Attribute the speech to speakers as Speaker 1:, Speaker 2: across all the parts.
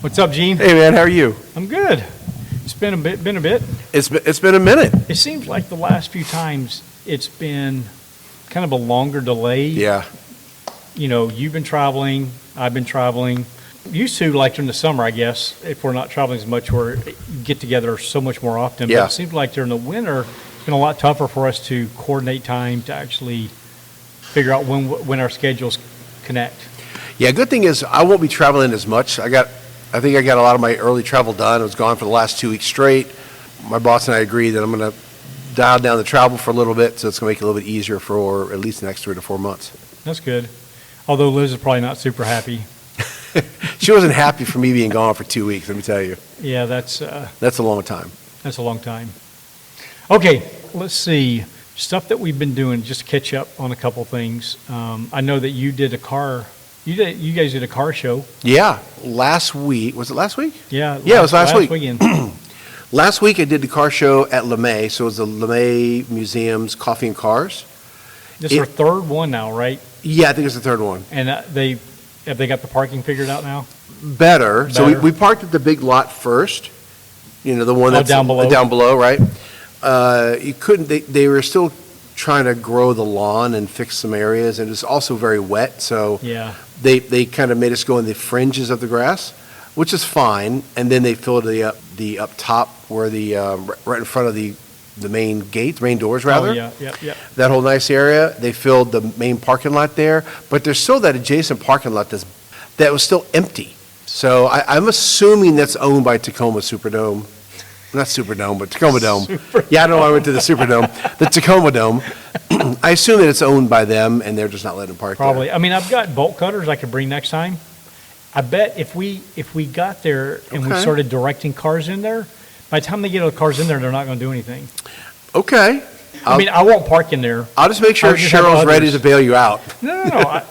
Speaker 1: What's up, Gene?
Speaker 2: Hey man, how are you?
Speaker 1: I'm good. It's been a bit.
Speaker 2: It's been a minute.
Speaker 1: It seems like the last few times it's been kind of a longer delay.
Speaker 2: Yeah.
Speaker 1: You know, you've been traveling, I've been traveling. Used to, like during the summer, I guess, if we're not traveling as much, we get together so much more often.
Speaker 2: Yeah.
Speaker 1: But it seems like during the winter, it's been a lot tougher for us to coordinate time to actually figure out when our schedules connect.
Speaker 2: Yeah, good thing is I won't be traveling as much. I think I got a lot of my early travel done. I was gone for the last 2 weeks straight. My boss and I agreed that I'm going to dial down the travel for a little bit, so it's going to make it a little bit easier for at least the next 3 to 4 months.
Speaker 1: That's good. Although Liz is probably not super happy.
Speaker 2: She wasn't happy for me being gone for 2 weeks, let me tell you.
Speaker 1: Yeah, that's
Speaker 2: a long time.
Speaker 1: That's a long time. Okay, let's see. Stuff that we've been doing, just to catch up on a couple things. I know that you did a car. You guys did a car show.
Speaker 2: Yeah, last week. Was it last week?
Speaker 1: Yeah.
Speaker 2: Yeah, it was last week.
Speaker 1: Weekend.
Speaker 2: Last week I did the car show at LeMay, so it was the LeMay Museum's Coffee and Cars.
Speaker 1: This is our third one now, right?
Speaker 2: Yeah, I think it's the third one.
Speaker 1: And have they got the parking figured out now?
Speaker 2: Better. So we parked at the big lot first. You know, the one that's
Speaker 1: down below.
Speaker 2: Down below, right? You couldn't. They were still trying to grow the lawn and fix some areas, and it's also very wet. So
Speaker 1: Yeah.
Speaker 2: they kind of made us go in the fringes of the grass, which is fine. And then they filled the up top where right in front of the main gate, the main doors rather.
Speaker 1: Oh, yeah.
Speaker 2: That whole nice area. They filled the main parking lot there, but there's still that adjacent parking lot that was still empty. So I'm assuming that's owned by Tacoma Superdome. Not Superdome, but Tacoma Dome. Yeah, I know I went to the Superdome. The Tacoma Dome. I assume that it's owned by them, and they're just not letting them park
Speaker 1: Probably.
Speaker 2: there.
Speaker 1: I mean, I've got bolt cutters I could bring next time. I bet if we got there and we
Speaker 2: Okay.
Speaker 1: started directing cars in there, by the time they get the cars in there, they're not going to do anything.
Speaker 2: Okay.
Speaker 1: I mean, I won't park in there.
Speaker 2: I'll just make sure
Speaker 1: I'll just have
Speaker 2: Cheryl's ready
Speaker 1: others.
Speaker 2: to bail you out.
Speaker 1: No.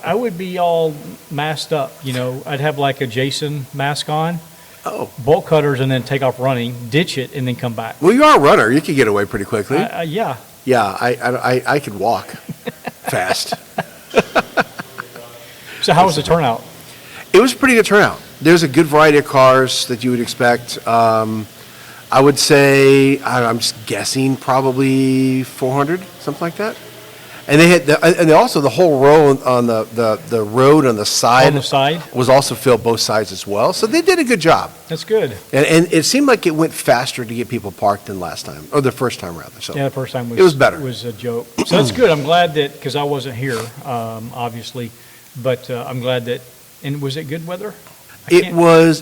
Speaker 1: I would be all masked up. You know, I'd have like a Jason mask on,
Speaker 2: Oh.
Speaker 1: bolt cutters, and then take off running, ditch it, and then come back.
Speaker 2: Well, you are a runner. You could get away pretty quickly.
Speaker 1: Yeah.
Speaker 2: Yeah, I could walk fast.
Speaker 1: So how was the turnout?
Speaker 2: It was a pretty good turnout. There's a good variety of cars that you would expect. I would say, I'm just guessing, probably 400, something like that. And they had, and also the whole row on the road on the side.
Speaker 1: On the side?
Speaker 2: Was also filled both sides as well. So they did a good job.
Speaker 1: That's good.
Speaker 2: And it seemed like it went faster to get people parked than last time, or the first time rather. So
Speaker 1: Yeah, the first time
Speaker 2: It was better.
Speaker 1: Was a joke. So that's good. I'm glad that, because I wasn't here, obviously, but I'm glad that. And was it good weather?
Speaker 2: it was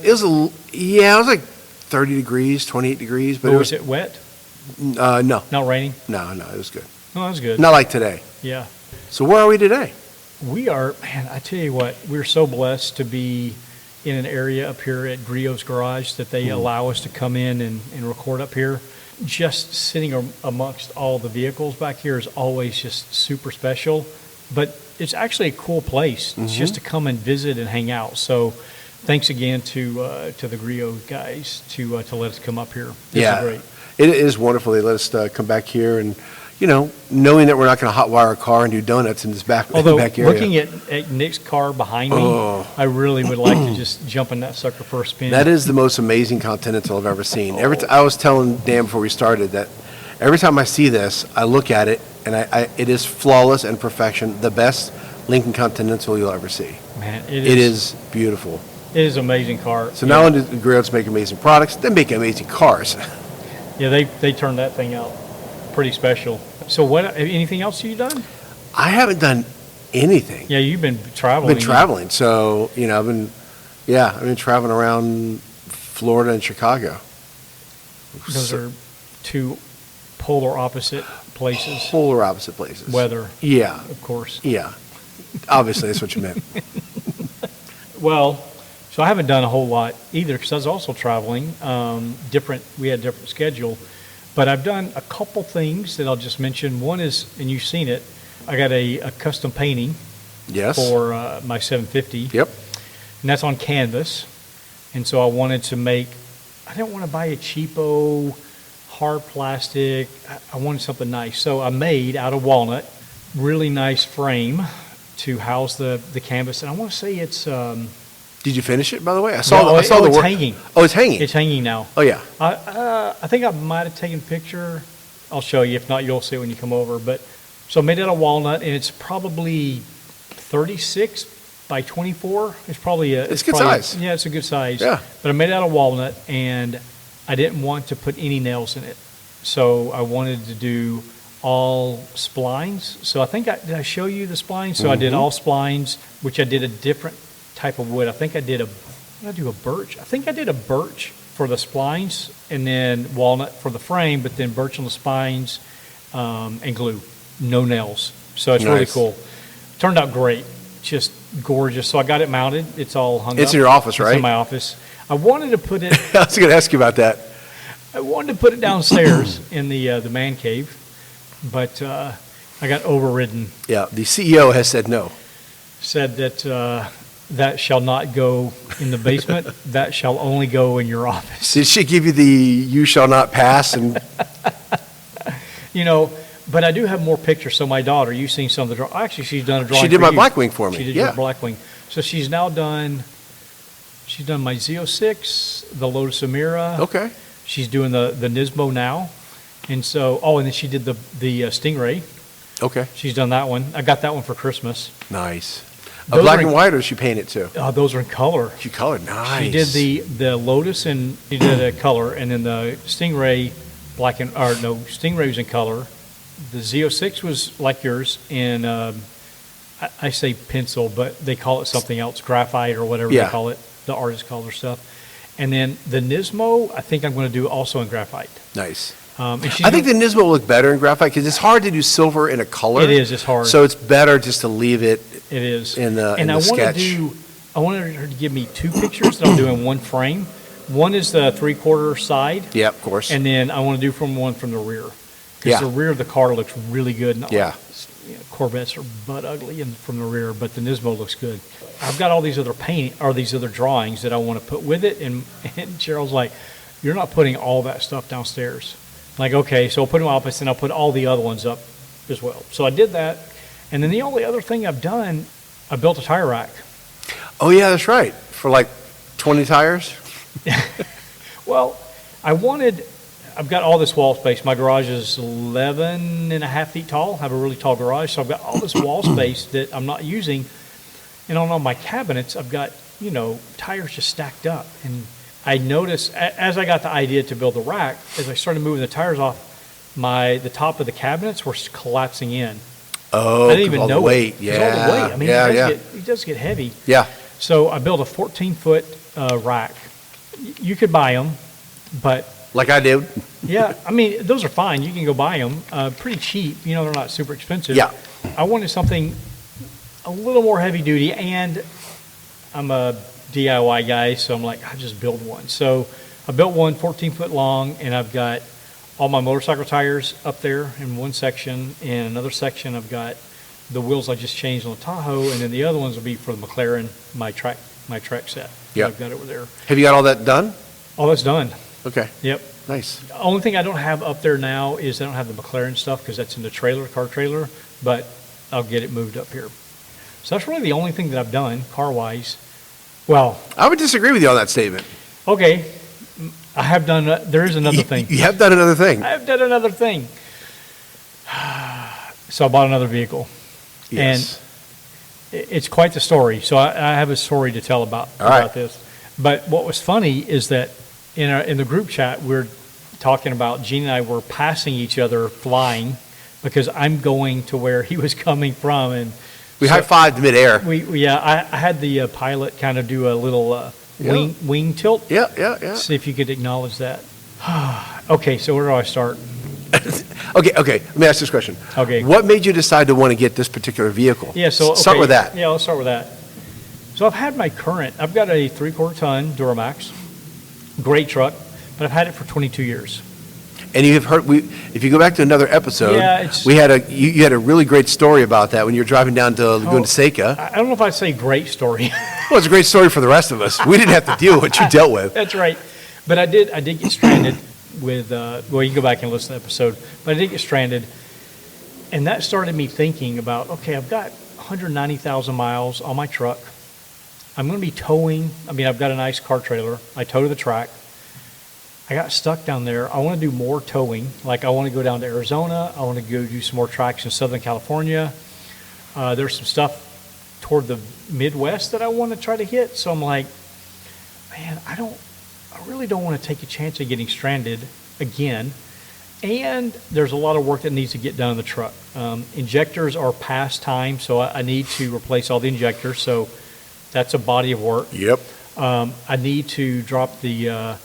Speaker 2: like 30 degrees, 28 degrees, but
Speaker 1: Was it wet?
Speaker 2: no,
Speaker 1: Not raining?
Speaker 2: no, it was good.
Speaker 1: No, that was good.
Speaker 2: Not like today.
Speaker 1: Yeah.
Speaker 2: So where are we today?
Speaker 1: We are, man, I tell you what, we're so blessed to be in an area up here at Griot's Garage that they allow us to come in and record up here. Just sitting amongst all the vehicles back here is always just super special. But it's actually a cool place. It's just to come and visit and hang out. So thanks again to the Griot guys to let us come up here. This is great.
Speaker 2: It is wonderful. They let us come back here and, you know, knowing that we're not going to hotwire a car and do donuts in this back
Speaker 1: Although,
Speaker 2: back area.
Speaker 1: looking at Nick's car behind me, I really would like to just jump in that sucker for a spin.
Speaker 2: That is the most amazing Continental I've ever seen. I was telling Dan before we started that every time I see this, I look at it, and it is flawless and perfection. The best Lincoln Continental you'll ever see.
Speaker 1: Man,
Speaker 2: It is beautiful.
Speaker 1: It is an amazing car.
Speaker 2: So not only do Griots make amazing products, they make amazing cars.
Speaker 1: Yeah, they turned that thing out pretty special. So anything else you've done?
Speaker 2: I haven't done anything.
Speaker 1: Yeah, you've been traveling.
Speaker 2: I've been traveling, so I've been traveling around Florida and Chicago.
Speaker 1: Those are two polar opposite places.
Speaker 2: Polar opposite places.
Speaker 1: Weather,
Speaker 2: Yeah,
Speaker 1: of course.
Speaker 2: yeah. Obviously, that's what you meant.
Speaker 1: Well, so I haven't done a whole lot either because I was also traveling. We had a different schedule. But I've done a couple things that I'll just mention. One is, and you've seen it, I got a custom painting
Speaker 2: Yes.
Speaker 1: for my 750.
Speaker 2: Yep.
Speaker 1: And that's on canvas. And so I wanted to I didn't want to buy a cheapo, hard plastic. I wanted something nice. So I made out of walnut, really nice frame to house the canvas. And I want to say it's
Speaker 2: Did you finish it, by the way? I
Speaker 1: No,
Speaker 2: saw the
Speaker 1: it's
Speaker 2: work.
Speaker 1: hanging.
Speaker 2: Oh, it's hanging.
Speaker 1: It's hanging now.
Speaker 2: Oh, yeah.
Speaker 1: I think I might have taken a picture. I'll show you. If not, you'll see it when you come over. But so I made it out of walnut, and it's probably 36 by 24. It's probably a.
Speaker 2: It's good
Speaker 1: probably
Speaker 2: size.
Speaker 1: Yeah, it's a good size.
Speaker 2: Yeah.
Speaker 1: But I made it out of walnut, and I didn't want to put any nails in it, so I wanted to do all splines. So I think did I show you the splines? So I did all splines, which I did a different type of wood. I think I did a birch. I think I did a birch for the splines, and then walnut for the frame, but then birch on the spines, and glue, no nails. So it's really
Speaker 2: Nice.
Speaker 1: cool. Turned out great, just gorgeous. So I got it mounted. It's all hung up.
Speaker 2: It's in your office,
Speaker 1: It's
Speaker 2: right?
Speaker 1: in my office. I wanted to put it.
Speaker 2: I was going to ask you about that.
Speaker 1: I wanted to put it downstairs in the man cave, but I got overridden.
Speaker 2: Yeah, the CEO has said no.
Speaker 1: Said that that shall not go in the basement. That shall only go in your office.
Speaker 2: Did she give you the "you shall not pass"? And
Speaker 1: But I do have more pictures. So my daughter, you've seen some of the drawings. Actually, she's done a drawing.
Speaker 2: she did
Speaker 1: for
Speaker 2: my
Speaker 1: you.
Speaker 2: Blackwing for me.
Speaker 1: She did
Speaker 2: yeah.
Speaker 1: your Blackwing. So she's now done. She's done my Z06, the Lotus Amira.
Speaker 2: Okay.
Speaker 1: She's doing the Nismo now, and so and then she did the Stingray.
Speaker 2: Okay.
Speaker 1: She's done that one. I got that one for Christmas.
Speaker 2: Nice.
Speaker 1: Those
Speaker 2: Black
Speaker 1: are in-
Speaker 2: and white, or she painted too?
Speaker 1: Those are in color.
Speaker 2: She colored. Nice.
Speaker 1: She did the Lotus, and she did a color, and then the Stingray Stingray was in color. The Z06 was like yours in I say pencil, but they call it something else, graphite or whatever
Speaker 2: Yeah.
Speaker 1: they call it. The artist color stuff. And then the Nismo, I think I'm going to do also in graphite.
Speaker 2: Nice.
Speaker 1: And she's
Speaker 2: I think the Nismo will look better in graphite because it's hard to do silver in a color.
Speaker 1: It is. It's hard.
Speaker 2: So it's better just to leave it.
Speaker 1: It is.
Speaker 2: in the
Speaker 1: and I
Speaker 2: sketch.
Speaker 1: I wanted her to give me two pictures that I'll do in one frame. One is the 3/4 side,
Speaker 2: Yeah, of course.
Speaker 1: and then I want to do one from the rear.
Speaker 2: Yeah.
Speaker 1: Because the rear of the car looks really good. Not
Speaker 2: Yeah.
Speaker 1: like, Corvettes are butt ugly from the rear, but the Nismo looks good. I've got all these other these other drawings that I want to put with it, and Cheryl's like, "You're not putting all that stuff downstairs." I'm like, okay, so I'll put them in my office, and I'll put all the other ones up as well. So I did that, and then the only other thing I've done, I built a tire rack.
Speaker 2: Oh, yeah, that's right. For like 20 tires?
Speaker 1: Well, I've got all this wall space. My garage is 11 and a half feet tall. I have a really tall garage, so I've got all this wall space that I'm not using. And on all my cabinets, I've got, tires just stacked up. And I noticed, as I got the idea to build the rack, as I started moving the tires off, the top of the cabinets were collapsing in.
Speaker 2: Oh,
Speaker 1: I didn't even
Speaker 2: all
Speaker 1: know
Speaker 2: the weight.
Speaker 1: it.
Speaker 2: Yeah.
Speaker 1: 'Cause all the weight. I mean,
Speaker 2: yeah,
Speaker 1: it does get heavy.
Speaker 2: Yeah.
Speaker 1: So I built a 14-foot rack. You could buy them, but
Speaker 2: Like I did.
Speaker 1: yeah, I mean, those are fine. You can go buy them pretty cheap. They're not super expensive.
Speaker 2: Yeah.
Speaker 1: I wanted something a little more heavy duty, and I'm a DIY guy, so I'm like, I just build one. So I built one 14-foot long, and I've got all my motorcycle tires up there in one section. In another section, I've got the wheels I just changed on the Tahoe, and then the other ones will be for the McLaren, my track set.
Speaker 2: Yeah.
Speaker 1: I've got it over there.
Speaker 2: Have you got all that done?
Speaker 1: All that's done.
Speaker 2: Okay.
Speaker 1: Yep.
Speaker 2: Nice.
Speaker 1: The only thing I don't have up there now is I don't have the McLaren stuff because that's in the car trailer, but I'll get it moved up here. So that's really the only thing that I've done car-wise. Well,
Speaker 2: I would disagree with you on that statement.
Speaker 1: okay, I have done, there is another thing.
Speaker 2: You have done another thing.
Speaker 1: I have done another thing. So I bought another vehicle.
Speaker 2: Yes.
Speaker 1: And it's quite the story. So I have a story to tell about
Speaker 2: right.
Speaker 1: this. But what was funny is that in the group chat, we're talking about, Gene and I were passing each other flying because I'm going to where he was coming from. And
Speaker 2: We
Speaker 1: so
Speaker 2: high-fived midair.
Speaker 1: I had the pilot kind of do a little wing tilt.
Speaker 2: Yeah.
Speaker 1: See if you could acknowledge that. Okay, so where do I start?
Speaker 2: Okay. Let me ask this question.
Speaker 1: Okay.
Speaker 2: What made you decide to want to get this particular vehicle?
Speaker 1: Yeah, so
Speaker 2: Start
Speaker 1: okay,
Speaker 2: with that.
Speaker 1: Yeah, let's start with that. So I've had I've got a 3/4 ton Duramax, great truck, but I've had it for 22 years.
Speaker 2: And you have heard, if you go back to another episode,
Speaker 1: Yeah,
Speaker 2: you had a really great story about that when you were driving down to Laguna Seca.
Speaker 1: I don't know if I'd say great story.
Speaker 2: Well, it's a great story for the rest of us. We didn't have to deal with what you dealt with.
Speaker 1: That's right. But I did get stranded with, you can go back and listen to the episode, but I did get stranded. And that started me thinking about, okay, I've got 190,000 miles on my truck. I'm going to be towing. I mean, I've got a nice car trailer. I tow to the track. I got stuck down there. I want to do more towing. Like I want to go down to Arizona. I want to go do some more tracks in Southern California. There's some stuff toward the Midwest that I want to try to hit. So I'm like, man, I really don't want to take a chance of getting stranded again. And there's a lot of work that needs to get done in the truck. Injectors are past time, so I need to replace all the injectors. So that's a body of work.
Speaker 2: Yep.
Speaker 1: I need to drop the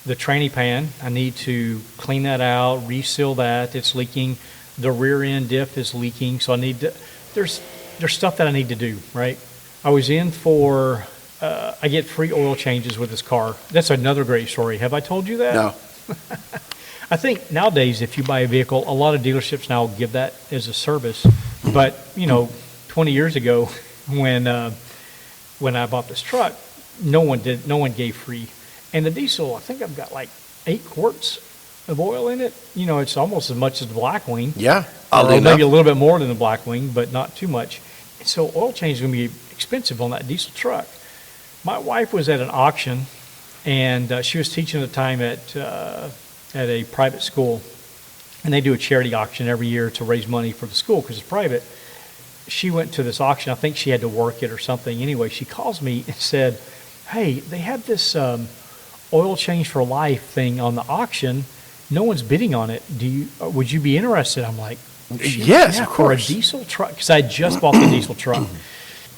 Speaker 1: tranny pan. I need to clean that out, reseal that. It's leaking. The rear end diff is leaking. So I need to, there's stuff that I need to do, right? I was in for, I get free oil changes with this car. That's another great story. Have I told you that?
Speaker 2: No.
Speaker 1: I think nowadays, if you buy a vehicle, a lot of dealerships now give that as a service. But, 20 years ago, when I bought this truck, no one gave free. And the diesel, I think I've got like 8 quarts of oil in it. It's almost as much as the Blackwing.
Speaker 2: Yeah.
Speaker 1: Or
Speaker 2: Oddly
Speaker 1: maybe a
Speaker 2: enough.
Speaker 1: little bit more than the Blackwing, but not too much. And so oil change is going to be expensive on that diesel truck. My wife was at an auction, and she was teaching at the time at a private school, and they do a charity auction every year to raise money for the school because it's private. She went to this auction. I think she had to work it or something. Anyway, she calls me and said, hey, they have this oil change for life thing on the auction. No one's bidding on it. Would you be interested? I'm like,
Speaker 2: Yes,
Speaker 1: yeah,
Speaker 2: of
Speaker 1: for a
Speaker 2: course.
Speaker 1: diesel truck, because I just bought the diesel truck.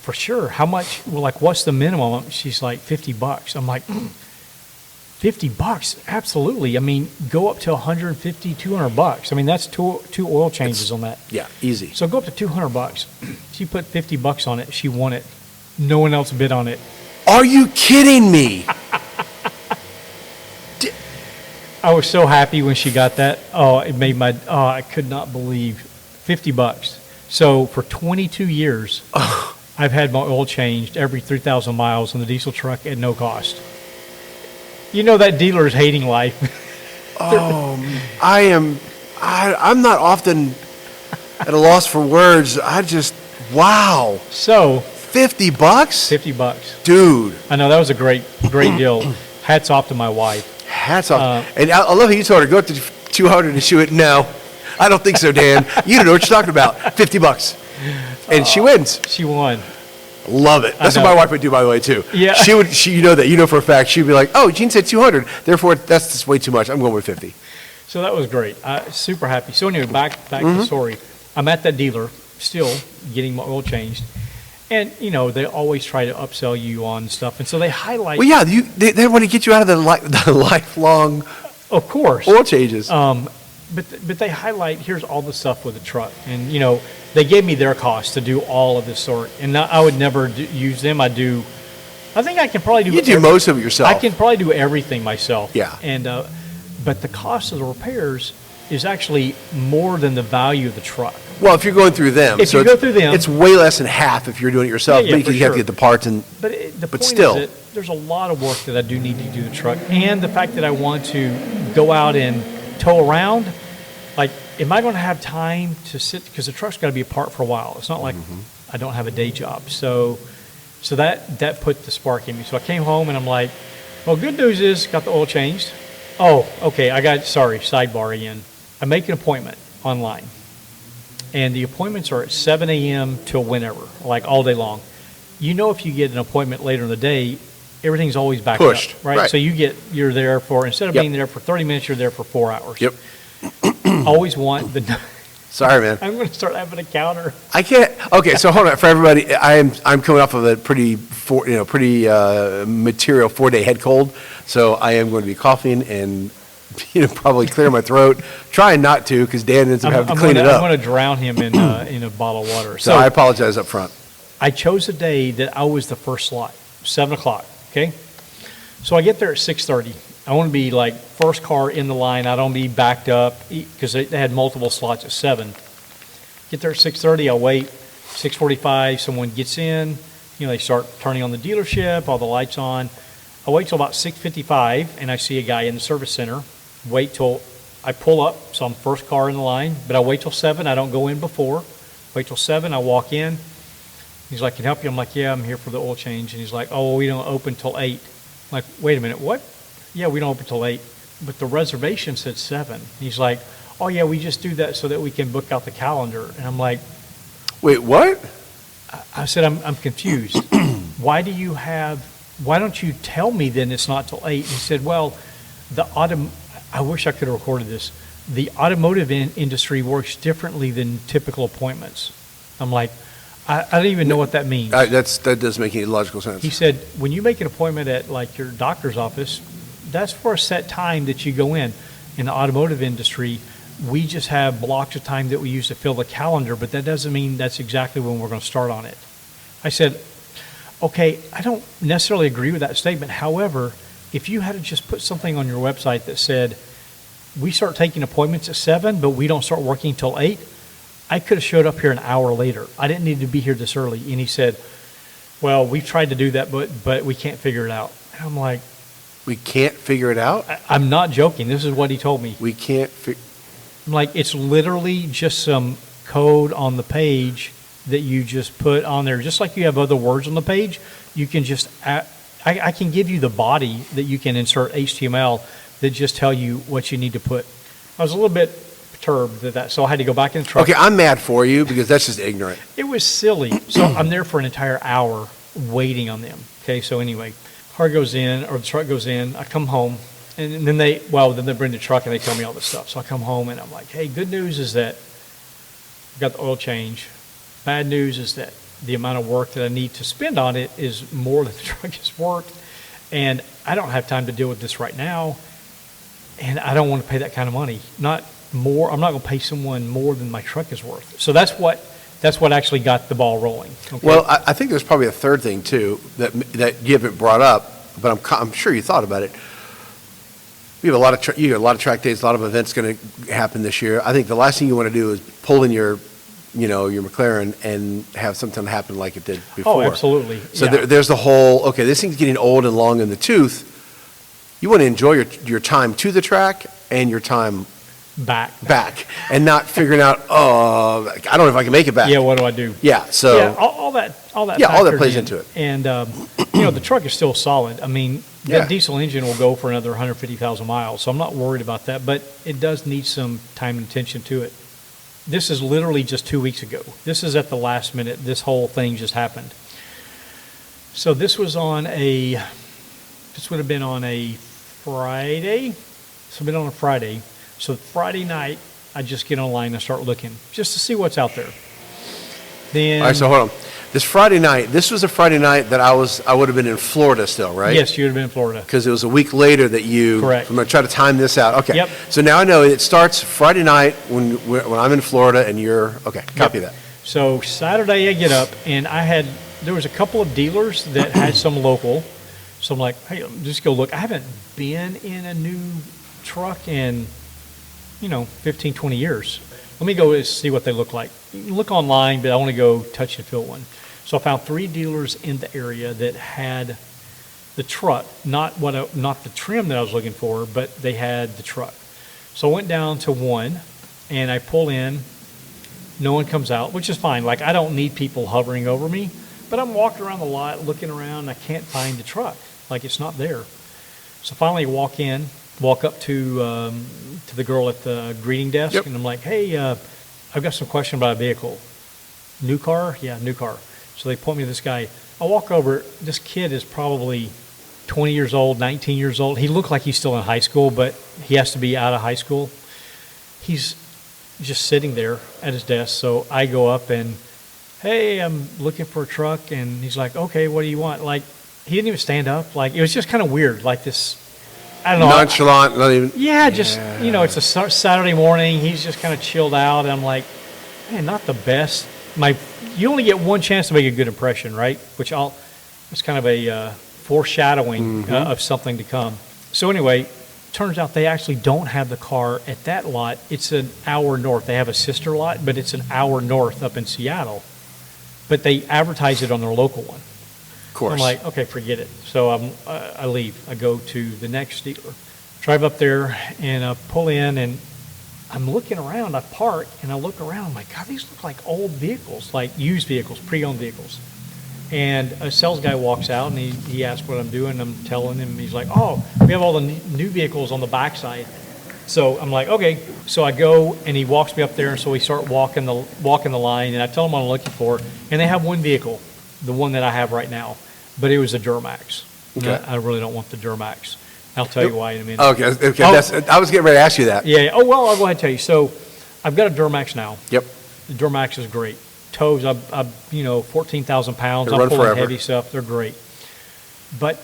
Speaker 1: For sure. How much? Well, like, what's the minimum? She's like, $50. I'm like, $50? Absolutely. I mean, go up to $150, $200. I mean, that's two oil changes on that.
Speaker 2: Yeah, easy.
Speaker 1: So go up to $200. She put $50 on it. She won it. No one else bid on it.
Speaker 2: Are you kidding me?
Speaker 1: I was so happy when she got that. Oh, it made I could not believe $50. So for 22 years, I've had my oil changed every 3,000 miles on the diesel truck at no cost. That dealer is hating life.
Speaker 2: I'm not often at a loss for words. Wow.
Speaker 1: So
Speaker 2: $50?
Speaker 1: $50.
Speaker 2: Dude,
Speaker 1: I know that was a great deal. Hats off to my wife.
Speaker 2: hats off. And I love how you told her, go up to 200 and she went, no, I don't think so, Dan. You don't know what you're talking about. $50. And she wins.
Speaker 1: She won.
Speaker 2: Love it. That's what
Speaker 1: know.
Speaker 2: my wife would do, by the way, too.
Speaker 1: Yeah.
Speaker 2: You know for a fact, she'd be like, oh, Gene said 200. Therefore, that's just way too much. I'm going with 50.
Speaker 1: So that was great. Super happy. So anyway, back to the story. I'm at that dealer still getting my oil changed. And, they always try to upsell you on stuff. And so they highlight.
Speaker 2: Well, yeah, they want to get you out of the lifelong
Speaker 1: Of course.
Speaker 2: oil changes.
Speaker 1: But they highlight, here's all the stuff with the truck. And, they gave me their cost to do all of this sort. And I would never use them. I think I can probably do
Speaker 2: You do most of it yourself.
Speaker 1: I can probably do everything myself.
Speaker 2: Yeah.
Speaker 1: And, but the cost of the repairs is actually more than the value of the truck.
Speaker 2: Well, if you're going through them.
Speaker 1: If you go through them.
Speaker 2: It's way less than half if you're doing it yourself.
Speaker 1: Yeah,
Speaker 2: because
Speaker 1: for
Speaker 2: you have to
Speaker 1: sure.
Speaker 2: get the parts and.
Speaker 1: But the point
Speaker 2: still.
Speaker 1: is that there's a lot of work that I do need to do the truck, and the fact that I want to go out and tow around. Like, am I going to have time to sit? Because the truck's got to be apart for a while. It's not like I don't have a day job. So that put the spark in me. So I came home and I'm like, well, good news is got the oil changed. Oh, okay. Sidebar again. I make an appointment online, and the appointments are at 7 a.m. till whenever, like all day long. If you get an appointment later in the day, everything's always backed
Speaker 2: Pushed,
Speaker 1: up, right?
Speaker 2: right.
Speaker 1: So you're there for, instead of
Speaker 2: Yep.
Speaker 1: being there for 30 minutes, you're there for 4 hours.
Speaker 2: Yep.
Speaker 1: Always want the.
Speaker 2: Sorry, man.
Speaker 1: I'm going to start having a counter.
Speaker 2: I can't. Okay, so hold on for everybody. I'm coming off of a pretty material 4-day head cold, so I am going to be coughing and probably clear my throat. Trying not to because Dan ends up having to clean it up.
Speaker 1: I'm going to drown him in a bottle of water.
Speaker 2: So I apologize up front.
Speaker 1: I chose a day that I was the first slot, 7 o'clock. Okay, so I get there at 6:30. I want to be like first car in the line. I don't be backed up because they had multiple slots at 7. Get there at 6:30. I wait. 6:45. Someone gets in. They start turning on the dealership. All the lights on. I wait till about 6:55, and I see a guy in the service center. Wait till I pull up, so I'm first car in the line. But I wait till 7. I don't go in before. Wait till 7. I walk in. He's like, can I help you? I'm like, yeah, I'm here for the oil change. And he's like, oh, well, we don't open till 8. I'm like, wait a minute, what? Yeah, we don't open till 8. But the reservation said 7. He like, oh, yeah, we just do that so that we can book out the calendar. And I'm like,
Speaker 2: Wait, what?
Speaker 1: I said, I'm confused. Why don't you tell me then it's not till 8? He said, well, I wish I could have recorded this. The automotive industry works differently than typical appointments. I'm like, I don't even know what that means.
Speaker 2: That doesn't make any logical sense.
Speaker 1: He said, when you make an appointment at like your doctor's office, that's for a set time that you go in. In the automotive industry, we just have blocks of time that we use to fill the calendar, but that doesn't mean that's exactly when we're going to start on it. I said, okay, I don't necessarily agree with that statement. However, if you had to just put something on your website that said, we start taking appointments at 7, but we don't start working till 8, I could have showed up here an hour later. I didn't need to be here this early. And he said, well, we've tried to do that, but we can't figure it out. And I'm like,
Speaker 2: We can't figure it out?
Speaker 1: I'm not joking. This is what he told me.
Speaker 2: We can't
Speaker 1: I'm like, it's literally just some code on the page that you just put on there. Just like you have other words on the page, you can just, I can give you the body that you can insert HTML that just tell you what you need to put. I was a little bit perturbed at that, so I had to go back in the truck.
Speaker 2: Okay, I'm mad for you because that's just ignorant.
Speaker 1: It was silly. So I'm there for an entire hour waiting on them. Okay, so anyway, car goes in, or the truck goes in, I come home, and then they bring the truck and they tell me all this stuff. So I come home and I'm like, hey, good news is that I got the oil change. Bad news is that the amount of work that I need to spend on it is more than the truck is worth, and I don't have time to deal with this right now, and I don't want to pay that kind of money. Not more. I'm not going to pay someone more than my truck is worth. So that's what actually got the ball rolling. Okay?
Speaker 2: Well, I think there's probably a third thing too that you haven't brought up, but I'm sure you thought about it. You have a lot of track days, a lot of events going to happen this year. I think the last thing you want to do is pull in your McLaren and have something happen like it did before.
Speaker 1: Oh, absolutely.
Speaker 2: So
Speaker 1: Yeah.
Speaker 2: there's the whole, okay, this thing's getting old and long in the tooth. You want to enjoy your time to the track and your time back and not figuring out, oh, I don't know if I can make it back.
Speaker 1: Yeah, what do I do?
Speaker 2: Yeah, so.
Speaker 1: Yeah, all that.
Speaker 2: Yeah, all that
Speaker 1: factors
Speaker 2: plays
Speaker 1: in.
Speaker 2: into it.
Speaker 1: And the truck is still solid. I mean,
Speaker 2: Yeah.
Speaker 1: that diesel engine will go for another 150,000 miles, so I'm not worried about that. But it does need some time and attention to it. This is literally just 2 weeks ago. This is at the last minute. This whole thing just happened. So this would have been on a Friday. So been on a Friday. So Friday night, I just get online and start looking just to see what's out there. Then,
Speaker 2: All right, so hold on. This was a Friday night that I would have been in Florida still, right?
Speaker 1: yes, you would have been in Florida.
Speaker 2: Because it was a week later that you.
Speaker 1: Correct.
Speaker 2: I'm going to try to time this out. Okay.
Speaker 1: Yep.
Speaker 2: So now I know it starts Friday night when I'm in Florida and you're, okay, copy that.
Speaker 1: So Saturday I get up and there was a couple of dealers that had some local. So I'm like, hey, just go look. I haven't been in a new truck in, 15, 20 years. Let me go see what they look like. You can look online, but I want to go touch and feel one. So I found 3 dealers in the area that had the truck, not the trim that I was looking for, but they had the truck. So I went down to one and I pull in. No one comes out, which is fine. Like, I don't need people hovering over me, but I'm walking around the lot, looking around, and I can't find the truck. Like, it's not there. So finally walk up to the girl at the greeting desk,
Speaker 2: Yep.
Speaker 1: and I'm like, hey, I've got some question about a vehicle. New car? Yeah, new car. So they point me to this guy. I walk over. This kid is probably 20 years old, 19 years old. He looked like he's still in high school, but he has to be out of high school. He's just sitting there at his desk. So I go up and, hey, I'm looking for a truck. And he's like, okay, what do you want? Like, he didn't even stand up. Like, it was just kind of weird. Like this, I don't know.
Speaker 2: Nonchalant, not even.
Speaker 1: Yeah, just, it's a Saturday morning. He's just kind of chilled out. And I'm like, man, not the best. You only get one chance to make a good impression, right? It's kind of a foreshadowing of something to come. So anyway, turns out they actually don't have the car at that lot. It's an hour north. They have a sister lot, but it's an hour north up in Seattle. But they advertise it on their local one.
Speaker 2: Of course.
Speaker 1: I'm like, okay, forget it. So I leave. I go to the next dealer. Drive up there and pull in, and I'm looking around. I park and I look around. I'm like, God, these look like old vehicles, like used vehicles, pre-owned vehicles. And a sales guy walks out and he asks what I'm doing. I'm telling him, he's like, oh, we have all the new vehicles on the backside. So I'm like, okay. So I go and he walks me up there, and so we start walking the line, and I tell him what I'm looking for, and they have one vehicle, the one that I have right now, but it was a Duramax.
Speaker 2: Okay.
Speaker 1: I really don't want the Duramax. I'll tell you why in a minute.
Speaker 2: Okay, I was getting ready to ask you that.
Speaker 1: Yeah. Oh, well, I'll go ahead and tell you. So I've got a Duramax now.
Speaker 2: Yep.
Speaker 1: The Duramax is great. Tows, 14,000 pounds.
Speaker 2: They
Speaker 1: I'm
Speaker 2: run
Speaker 1: pulling
Speaker 2: forever.
Speaker 1: heavy stuff. They're great. But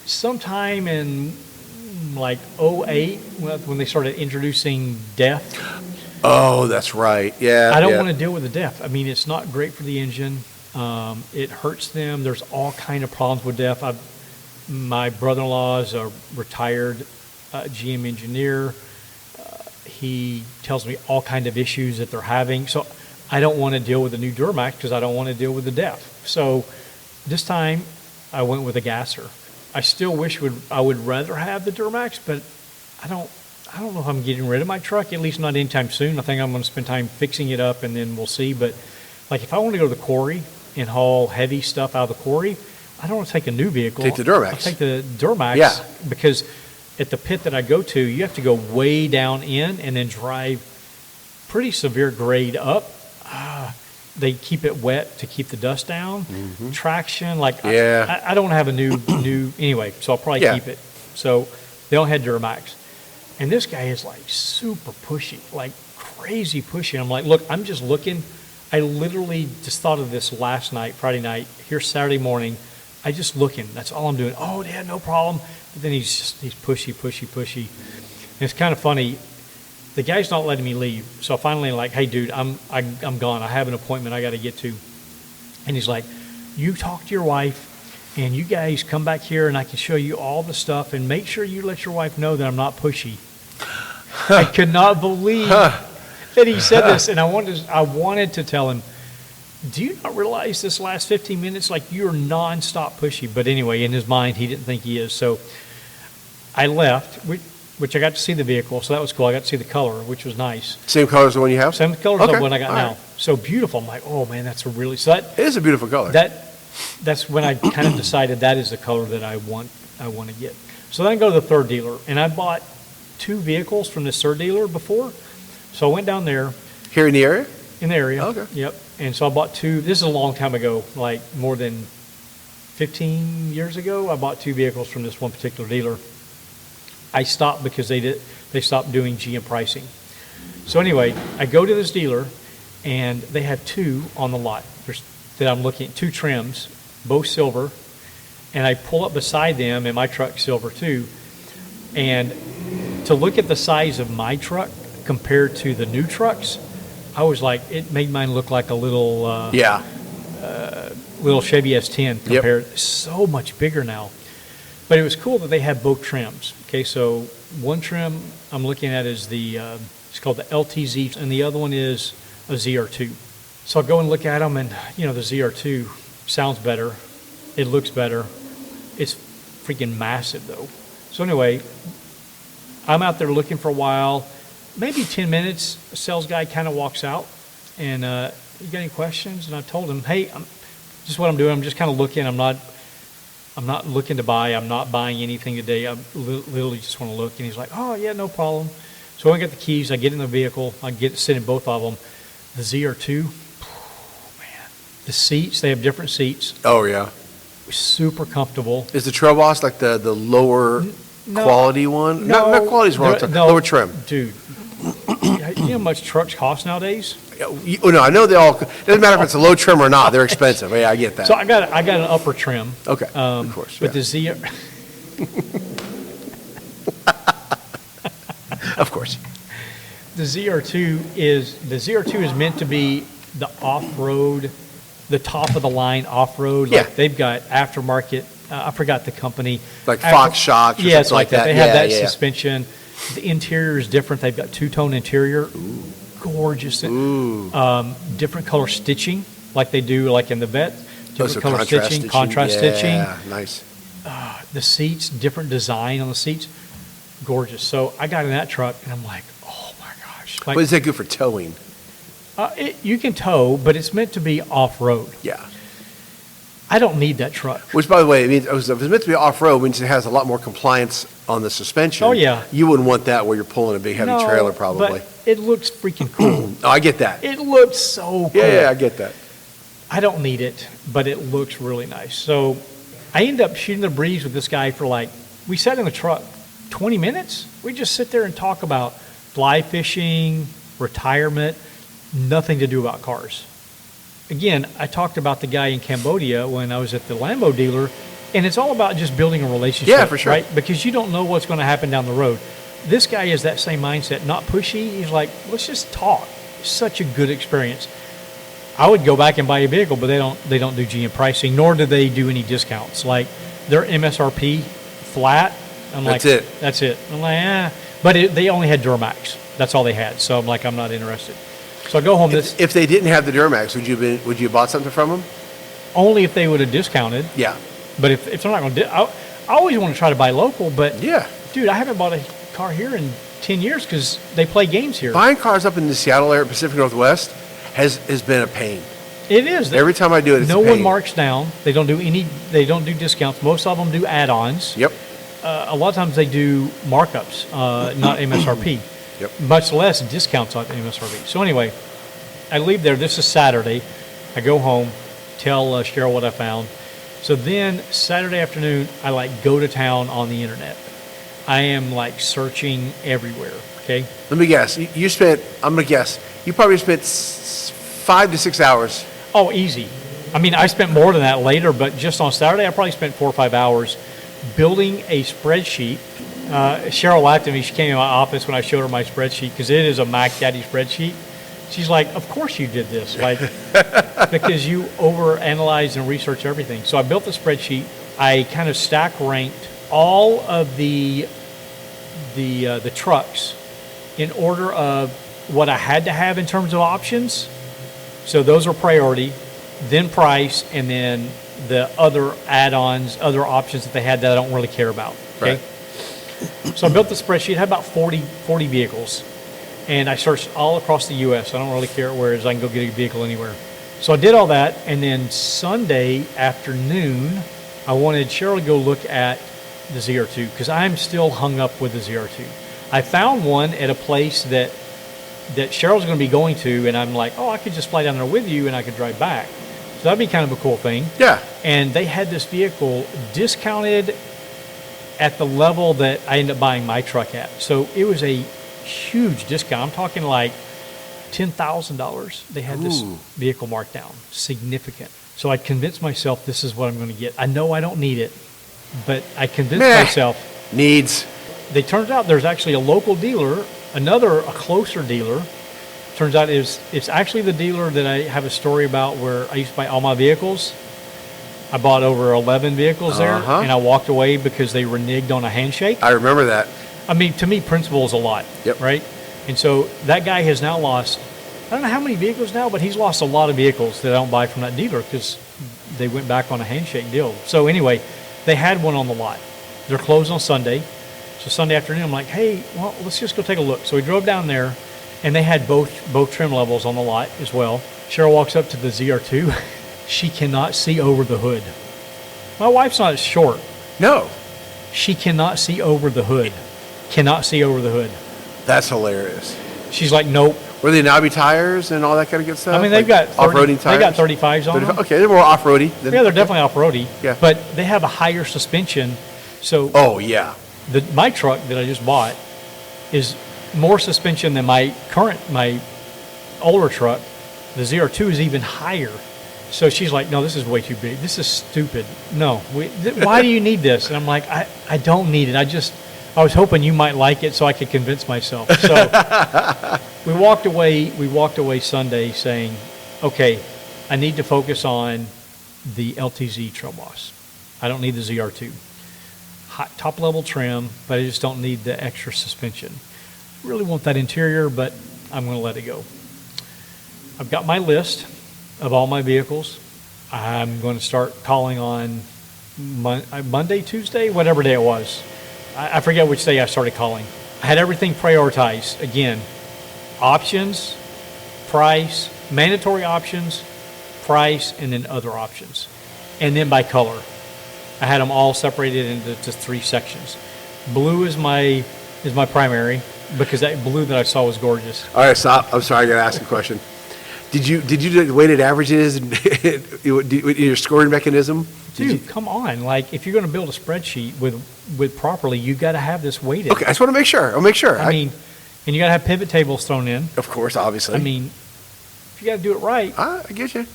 Speaker 1: sometime in like '08, when they started introducing DEF,
Speaker 2: Oh, that's right. Yeah.
Speaker 1: I don't
Speaker 2: yeah.
Speaker 1: want to deal with the DEF. I mean, it's not great for the engine. It hurts them. There's all kind of problems with DEF. My brother-in-law is a retired GM engineer. He tells me all kind of issues that they're having. So I don't want to deal with the new Duramax because I don't want to deal with the DEF. So this time I went with a gasser. I still wish I would rather have the Duramax, but I don't know if I'm getting rid of my truck, at least not anytime soon. I think I'm going to spend time fixing it up, and then we'll see. But like if I want to go to the quarry and haul heavy stuff out of the quarry, I don't want to take a new vehicle.
Speaker 2: Take the Duramax.
Speaker 1: I'll take the Duramax.
Speaker 2: Yeah.
Speaker 1: Because at the pit that I go to, you have to go way down in and then drive pretty severe grade up. They keep it wet to keep the dust down.
Speaker 2: Mm-hmm.
Speaker 1: Traction, like
Speaker 2: Yeah.
Speaker 1: I don't have a new anyway, so I'll probably
Speaker 2: Yeah.
Speaker 1: keep it. So they don't have Duramax. And this guy is like super pushy, like crazy pushy. I'm like, look, I'm just looking. I literally just thought of this last night, Friday night. Here's Saturday morning. I just looking. That's all I'm doing. Oh, yeah, no problem. But then he's pushy. And it's kind of funny. The guy's not letting me leave. So finally, like, hey, dude, I'm gone. I have an appointment I got to get to. And he's like, you talk to your wife, and you guys come back here, and I can show you all the stuff, and make sure you let your wife know that I'm not pushy. I could not believe that he said this, and I wanted to tell him, do you not realize this last 15 minutes, like you're nonstop pushy? But anyway, in his mind, he didn't think he is. So I left, which I got to see the vehicle, so that was cool. I got to see the color, which was nice.
Speaker 2: Same color as the one you have?
Speaker 1: Same color as
Speaker 2: Okay.
Speaker 1: the one I got
Speaker 2: All
Speaker 1: now.
Speaker 2: right.
Speaker 1: So beautiful. I'm like, oh man, that's a really, so that
Speaker 2: It is a beautiful color.
Speaker 1: that's when I kind of decided that is the color that I want to get. So then I go to the third dealer, and I bought 2 vehicles from this third dealer before. So I went down there
Speaker 2: Here in the area?
Speaker 1: in the area.
Speaker 2: Okay.
Speaker 1: Yep. And so I bought 2. This is a long time ago, like more than 15 years ago. I bought 2 vehicles from this one particular dealer. I stopped because they stopped doing GM pricing. So anyway, I go to this dealer, and they have 2 on the lot that I'm looking at, 2 trims, both silver. And I pull up beside them, and my truck's silver too. And to look at the size of my truck compared to the new trucks, I was like, it made mine look like a little little Chevy S10 compared. So much bigger now. But it was cool that they had both trims. Okay, so one trim I'm looking at is it's called the LTZ, and the other one is a ZR2. So I go and look at them, and the ZR2 sounds better, it looks better, it's freaking massive though. So anyway, I'm out there looking for a while, maybe 10 minutes. A sales guy kind of walks out, and you got any questions? And I told him, hey, this is what I'm doing. I'm just kind of looking. I'm not looking to buy. I'm not buying anything today. I literally just want to look. And he's like, oh yeah, no problem. So I get the keys. I get in the vehicle. I sit in both of them. The ZR2, man, the seats, they have different seats.
Speaker 2: Oh, yeah.
Speaker 1: Super comfortable.
Speaker 2: Is the Trail Boss like the lower
Speaker 1: No,
Speaker 2: quality one?
Speaker 1: No,
Speaker 2: Not quality is wrong. Lower trim.
Speaker 1: Dude, you know how much trucks cost nowadays?
Speaker 2: Oh, no, I know they all, it doesn't matter if it's a low trim or not, they're expensive. Yeah, I get that.
Speaker 1: So I got an upper trim.
Speaker 2: Okay, of course.
Speaker 1: But
Speaker 2: Yeah.
Speaker 1: the ZR,
Speaker 2: Of course.
Speaker 1: the ZR2 is meant to be the off-road, the top of the line off-road.
Speaker 2: Yeah.
Speaker 1: Like they've got aftermarket. I forgot the company.
Speaker 2: Like Fox shocks or
Speaker 1: Yeah, it's
Speaker 2: something
Speaker 1: like that. They
Speaker 2: Yeah,
Speaker 1: have that
Speaker 2: yeah.
Speaker 1: suspension. The interior is different. They've got 2-tone interior. Gorgeous. Different color stitching, like they do, like in the vet. Different
Speaker 2: So
Speaker 1: color stitching, contrast stitching.
Speaker 2: Yeah, nice.
Speaker 1: The seats, different design on the seats. Gorgeous. So I got in that truck, and I'm like, oh my gosh. Like,
Speaker 2: But is that good for towing?
Speaker 1: you can tow, but it's meant to be off-road.
Speaker 2: Yeah.
Speaker 1: I don't need that truck.
Speaker 2: Which, by the way, means if it's meant to be off-road, means it has a lot more compliance on the suspension.
Speaker 1: Oh, yeah.
Speaker 2: You wouldn't want that where you're pulling a big, heavy
Speaker 1: No,
Speaker 2: trailer, probably.
Speaker 1: But it looks freaking cool.
Speaker 2: Oh, I get that.
Speaker 1: It looks so cool.
Speaker 2: Yeah, I get that.
Speaker 1: I don't need it, but it looks really nice. So I ended up shooting the breeze with this guy for we sat in the truck 20 minutes. We just sit there and talk about fly fishing, retirement, nothing to do about cars. Again, I talked about the guy in Cambodia when I was at the Lambo dealer, and it's all about just building a relationship.
Speaker 2: Yeah, for sure.
Speaker 1: Right? Because you don't know what's going to happen down the road. This guy is that same mindset, not pushy. He's like, let's just talk. Such a good experience. I would go back and buy a vehicle, but they don't do GM pricing, nor do they do any discounts. Like their MSRP flat. I'm like, that's it. I'm like, but they only had Duramax. That's all they had. So I'm like, I'm not interested. So I go home.
Speaker 2: If they didn't have the Duramax, would you have bought something from them?
Speaker 1: Only if they would have discounted.
Speaker 2: Yeah.
Speaker 1: But if they're not going to, I always want to try to buy local. But
Speaker 2: yeah,
Speaker 1: dude, I haven't bought a car here in 10 years because they play games here.
Speaker 2: Buying cars up in the Seattle area, Pacific Northwest, has been a pain.
Speaker 1: It is.
Speaker 2: Every time I do it, it's
Speaker 1: no
Speaker 2: a pain.
Speaker 1: one marks down. They don't do discounts. Most of them do add-ons.
Speaker 2: Yep.
Speaker 1: A lot of times they do markups, not MSRP.
Speaker 2: Yep.
Speaker 1: Much less discounts on MSRP. So anyway, I leave there. This is Saturday. I go home, tell Cheryl what I found. So then Saturday afternoon, I go to town on the internet. I am searching everywhere. Okay.
Speaker 2: Let me guess. I'm going to guess. You probably spent 5 to 6 hours.
Speaker 1: Oh, easy. I mean, I spent more than that later, but just on Saturday, I probably spent 4 or 5 hours building a spreadsheet. Cheryl laughed at me. She came in my office when I showed her my spreadsheet because it is a Mac Daddy spreadsheet. She's like, of course you did this, because you overanalyze and research everything. So I built the spreadsheet. I kind of stack ranked all of the trucks in order of what I had to have in terms of options. So those are priority, then price, and then the other add-ons, other options that they had that I don't really care about. Okay.
Speaker 2: Right.
Speaker 1: So I built the spreadsheet, had about 40 vehicles. And I searched all across the U.S. I don't really care where it is. I can go get a vehicle anywhere. So I did all that. And then Sunday afternoon, I wanted Cheryl to go look at the ZR2 because I'm still hung up with the ZR2. I found one at a place that Cheryl's going to be going to. And I'm like, I could just fly down there with you and I could drive back. So that'd be kind of a cool thing.
Speaker 2: Yeah. And
Speaker 1: they had this vehicle discounted at the level that I ended up buying my truck at. So it was a huge discount. I'm talking $10,000. They had this vehicle marked down, significant. So I convinced myself this is what I'm going to get. I know I don't need it, but I convinced myself.
Speaker 2: Needs.
Speaker 1: They turned out there's actually a local dealer, a closer dealer. Turns out it's actually the dealer that I have a story about where I used to buy all my vehicles. I bought over 11 vehicles there, and I walked away because they reneged on a handshake.
Speaker 2: I remember that.
Speaker 1: I mean, to me, principle is a lot, right? And so that guy has now lost, I don't know how many vehicles now, but he's lost a lot of vehicles that I don't buy from that dealer because they went back on a handshake deal. So anyway, they had one on the lot. They're closed on Sunday. So Sunday afternoon, I'm like, hey, well, let's just go take a look. So we drove down there, and they had both trim levels on the lot as well. Cheryl walks up to the ZR2. She cannot see over the hood. My wife's not short.
Speaker 2: No.
Speaker 1: She cannot see over the hood. Cannot see over the hood.
Speaker 2: That's hilarious.
Speaker 1: She's like, nope.
Speaker 2: Were they knobby tires and all that kind of good stuff?
Speaker 1: I mean, they've got
Speaker 2: off-roading tires.
Speaker 1: They got 35s on them.
Speaker 2: Okay, they're more off-roady.
Speaker 1: Yeah, they're definitely off-roady.
Speaker 2: Yeah.
Speaker 1: But they have a higher suspension. So.
Speaker 2: Oh yeah.
Speaker 1: My truck that I just bought is more suspension than my older truck. The ZR2 is even higher. So she's like, no, this is way too big. This is stupid. No, why do you need this? And I'm like, I don't need it. I was hoping you might like it so I could convince myself. So we walked away Sunday saying, okay, I need to focus on the LTZ Trail Boss. I don't need the ZR2. Top level trim, but I just don't need the extra suspension. Really want that interior, but I'm going to let it go. I've got my list of all my vehicles. I'm going to start calling on Monday, Tuesday, whatever day it was. I forget which day I started calling. I had everything prioritized. Again, options, price, mandatory options, price, and then other options. and then by color. I had them all separated into just 3 sections. Blue is my primary because that blue that I saw was gorgeous.
Speaker 2: All right, stop. I'm sorry, I gotta ask a question. Did you do the weighted averages in your scoring mechanism?
Speaker 1: Dude, come on! Like if you're going to build a spreadsheet with properly, you got to have this weighted.
Speaker 2: Okay, I just want to make sure. I'll make sure.
Speaker 1: I mean, and you got to have pivot tables thrown in.
Speaker 2: Of course, obviously.
Speaker 1: I mean, if you got to do it right.
Speaker 2: I get you.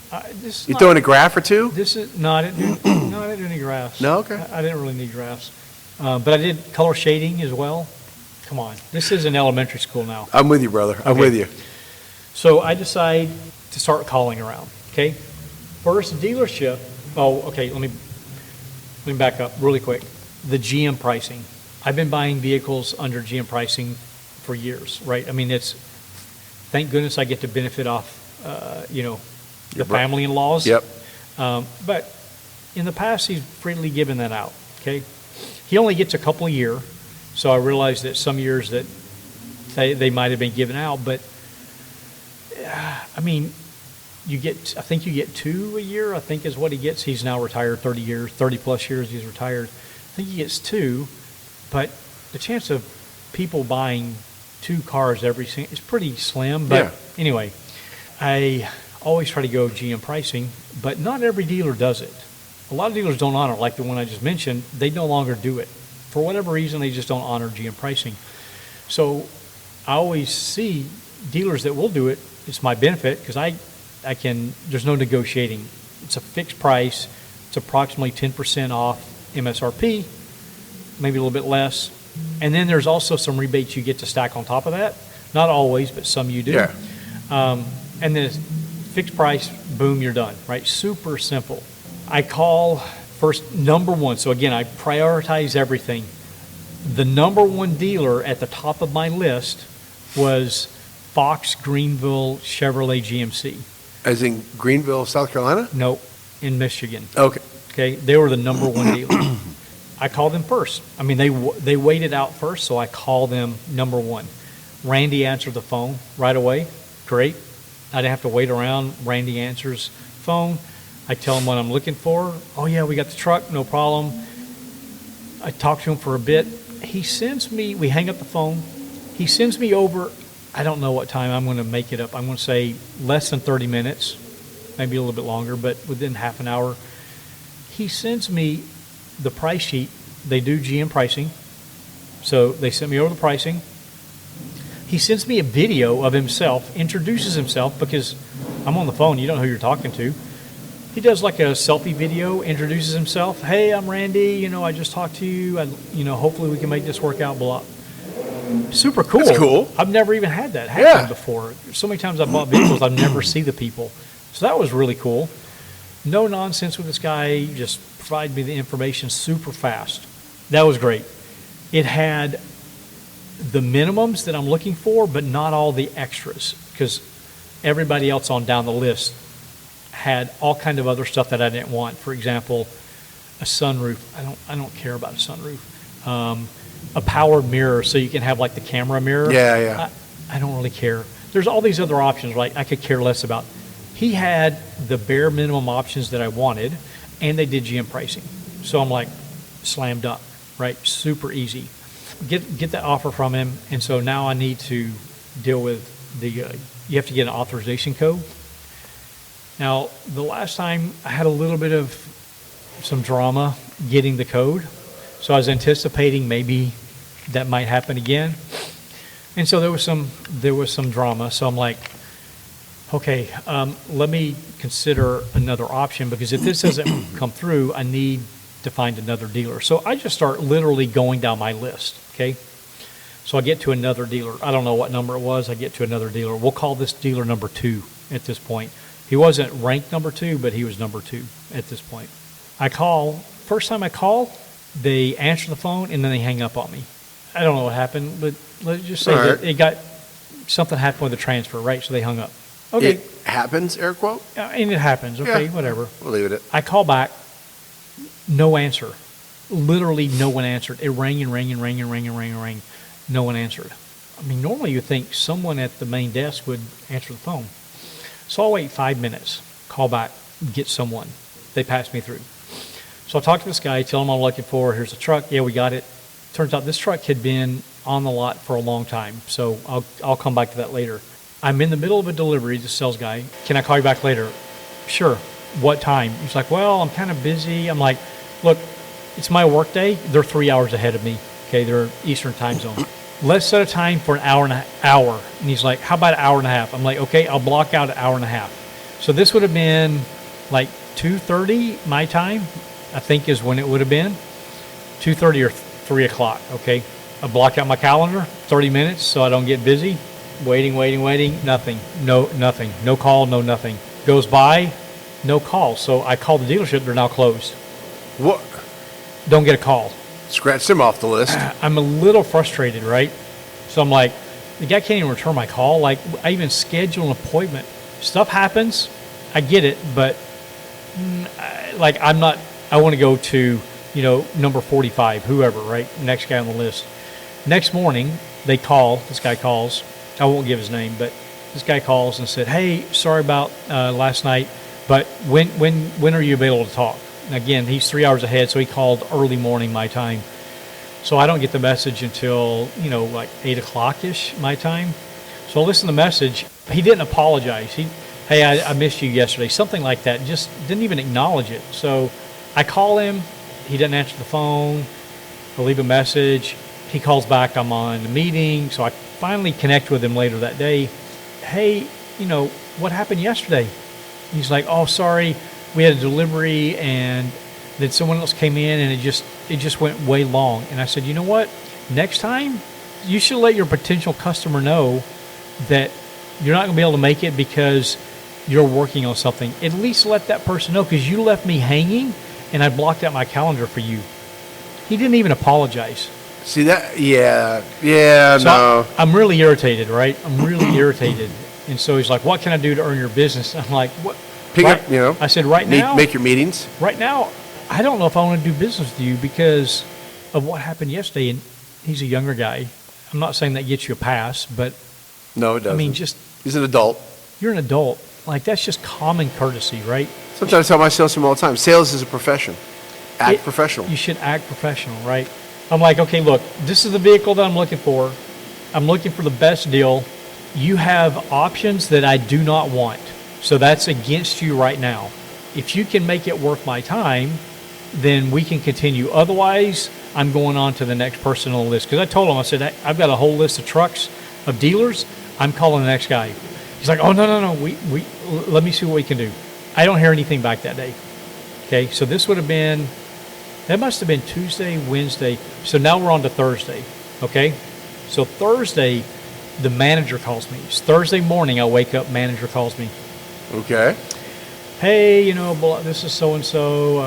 Speaker 1: This is
Speaker 2: You
Speaker 1: not-
Speaker 2: throwing a graph or two?
Speaker 1: This is no, I didn't do any graphs.
Speaker 2: No? Okay.
Speaker 1: I didn't really need graphs, but I did color shading as well. Come on, this is an elementary school now.
Speaker 2: I'm with you, brother. I'm
Speaker 1: Okay.
Speaker 2: with you.
Speaker 1: So I decide to start calling around. Okay, first dealership. Oh, okay. Let me back up really quick. The GM pricing. I've been buying vehicles under GM pricing for years, right? I mean, thank goodness I get to benefit off, the family-in-laws.
Speaker 2: Yep.
Speaker 1: But in the past, he's freely given that out, okay? He only gets a couple a year, so I realized that some years that they might have been given out, but, I mean, I think you get 2 a year, I think is what he gets. He's now retired 30 plus years he's retired. I think he gets 2, but the chance of people buying 2 cars is pretty slim. But
Speaker 2: Yeah.
Speaker 1: anyway, I always try to go GM pricing, but not every dealer does it. A lot of dealers don't honor, like the one I just mentioned, they no longer do it. For whatever reason, they just don't honor GM pricing. So I always see dealers that will do it. It's my benefit because there's no negotiating. It's a fixed price. It's approximately 10% off MSRP, maybe a little bit less. And then there's also some rebates you get to stack on top of that. Not always, but some you do.
Speaker 2: Yeah.
Speaker 1: And then fixed price, boom, you're done, right? Super simple. I call first number one. So again, I prioritize everything. The number one dealer at the top of my list was Fox Greenville Chevrolet GMC.
Speaker 2: As in Greenville, South Carolina?
Speaker 1: Nope, in Michigan.
Speaker 2: Okay.
Speaker 1: Okay, they were the number one dealer. I called them first. I mean, they waited out first, so I called them number one. Randy answered the phone right away. Great. I didn't have to wait around. Randy answers phone. I tell him what I'm looking for. Oh, yeah, we got the truck, no problem. I talk to him for a bit. We hang up the phone. He sends me over, I don't know what time, I'm going to make it up. I'm going to say less than 30 minutes, maybe a little bit longer, but within half an hour. He sends me the price sheet. They do GM pricing. So they sent me over the pricing. He sends me a video of himself, introduces himself because I'm on the phone. You don't know who you're talking to. He does like a selfie video, introduces himself. Hey, I'm Randy. I just talked to you. Hopefully we can make this work out. Blah. Super cool.
Speaker 2: That's cool.
Speaker 1: I've never even had that happen before. So many times I've bought vehicles, I've never seen the people. So that was really cool. No nonsense with this guy. Just provided me the information super fast. That was great. It had the minimums that I'm looking for, but not all the extras, because everybody else on down the list had all kind of other stuff that I didn't want. For example, a sunroof. I don't care about a sunroof. A powered mirror, so you can have like the camera mirror.
Speaker 2: Yeah.
Speaker 1: I don't really care. There's all these other options, right? I could care less about. He had the bare minimum options that I wanted, and they did GM pricing. So I'm like, slam dunk, right? Super easy. Get that offer from him, and so now I need to deal with you have to get an authorization code. Now, the last time I had a little bit of some drama getting the code, so I was anticipating maybe that might happen again. And so there was some drama. So I'm like, okay, let me consider another option, because if this doesn't come through, I need to find another dealer. So I just start literally going down my list, okay? So I get to another dealer. I don't know what number it was. I get to another dealer. We'll call this dealer number 2 at this point. He wasn't ranked number 2, but he was number 2 at this point. I call. First time I call, they answer the phone, and then they hang up on me. I don't know what happened, but let's just say that something happened with the transfer, right? So they hung up. Okay.
Speaker 2: It happens, air quote?
Speaker 1: And it happens, okay,
Speaker 2: Yeah.
Speaker 1: whatever.
Speaker 2: We'll leave it at.
Speaker 1: I call back, no answer. Literally no one answered. It rang and rang and rang and rang and rang and rang. No one answered. I mean, normally you'd think someone at the main desk would answer the phone. So I'll wait 5 minutes, call back, get someone. They pass me through. So I talked to this guy, tell him I'm looking for, here's a truck. Yeah, we got it. Turns out this truck had been on the lot for a long time. So I'll come back to that later. I'm in the middle of a delivery, the sales guy. Can I call you back later? Sure. What time? He's like, well, I'm kind of busy. I'm like, look, it's my work day. They're 3 hours ahead of me. Okay, they're Eastern time zone. Let's set a time for an hour. And he's like, how about an hour and a half? I'm like, okay, I'll block out an hour and a half. So this would have been like 2:30 my time, I think is when it would have been. 2:30 or 3 o'clock, okay? I block out my calendar, 30 minutes so I don't get busy. Waiting, nothing. No call, no nothing. Goes by, no call. So I call the dealership, they're now closed.
Speaker 2: What?
Speaker 1: Don't get a call.
Speaker 2: Scratch them off the list.
Speaker 1: I'm a little frustrated, right? So I'm like, the guy can't even return my call. Like, I even schedule an appointment. Stuff happens, I get it, but I want to go to, number 45, whoever, right? Next guy on the list. Next morning, this guy calls, I won't give his name, but this guy calls and said, hey, sorry about last night, but when are you available to talk? And again, he's 3 hours ahead, so he called early morning my time. So I don't get the message until, like 8 o'clock-ish my time. So I listen to the message. He didn't apologize. Hey, I missed you yesterday, something like that. Just didn't even acknowledge it. So I call him. He doesn't answer the phone. I leave a message. He calls back. I'm on the meeting. So I finally connect with him later that day. Hey, what happened yesterday? He's like, oh, sorry. We had a delivery and then someone else came in and it just went way long. And I said, you know what? Next time, you should let your potential customer know that you're not going to be able to make it because you're working on something. At least let that person know, because you left me hanging and I blocked out my calendar for you. He didn't even apologize.
Speaker 2: See that? Yeah,
Speaker 1: So
Speaker 2: no.
Speaker 1: I'm really irritated, right? I'm really irritated. And so he's like, what can I do to earn your business? I'm like, what?
Speaker 2: Pick
Speaker 1: Right-
Speaker 2: up,
Speaker 1: I said, right now,
Speaker 2: make your meetings.
Speaker 1: right now, I don't know if I want to do business with you because of what happened yesterday. And he's a younger guy. I'm not saying that gets you a pass, but
Speaker 2: No, it doesn't.
Speaker 1: I mean,
Speaker 2: He's an adult.
Speaker 1: you're an adult. Like, that's just common courtesy, right?
Speaker 2: Sometimes I tell my salesmen all the time, sales is a profession. Act
Speaker 1: It-
Speaker 2: professional.
Speaker 1: You should act professional, right? I'm like, okay, look, this is the vehicle that I'm looking for. I'm looking for the best deal. You have options that I do not want. So that's against you right now. If you can make it worth my time, then we can continue. Otherwise, I'm going on to the next person on the list. Because I told him, I said, I've got a whole list of trucks, of dealers. I'm calling the next guy. He's like, oh, no. Let me see what we can do. I don't hear anything back that day. Okay, so this would have been, that must have been Tuesday, Wednesday. So now we're on to Thursday. Okay, so Thursday, the manager calls me. It's Thursday morning, I wake up, manager calls me.
Speaker 2: Okay.
Speaker 1: Hey, this is so-and-so.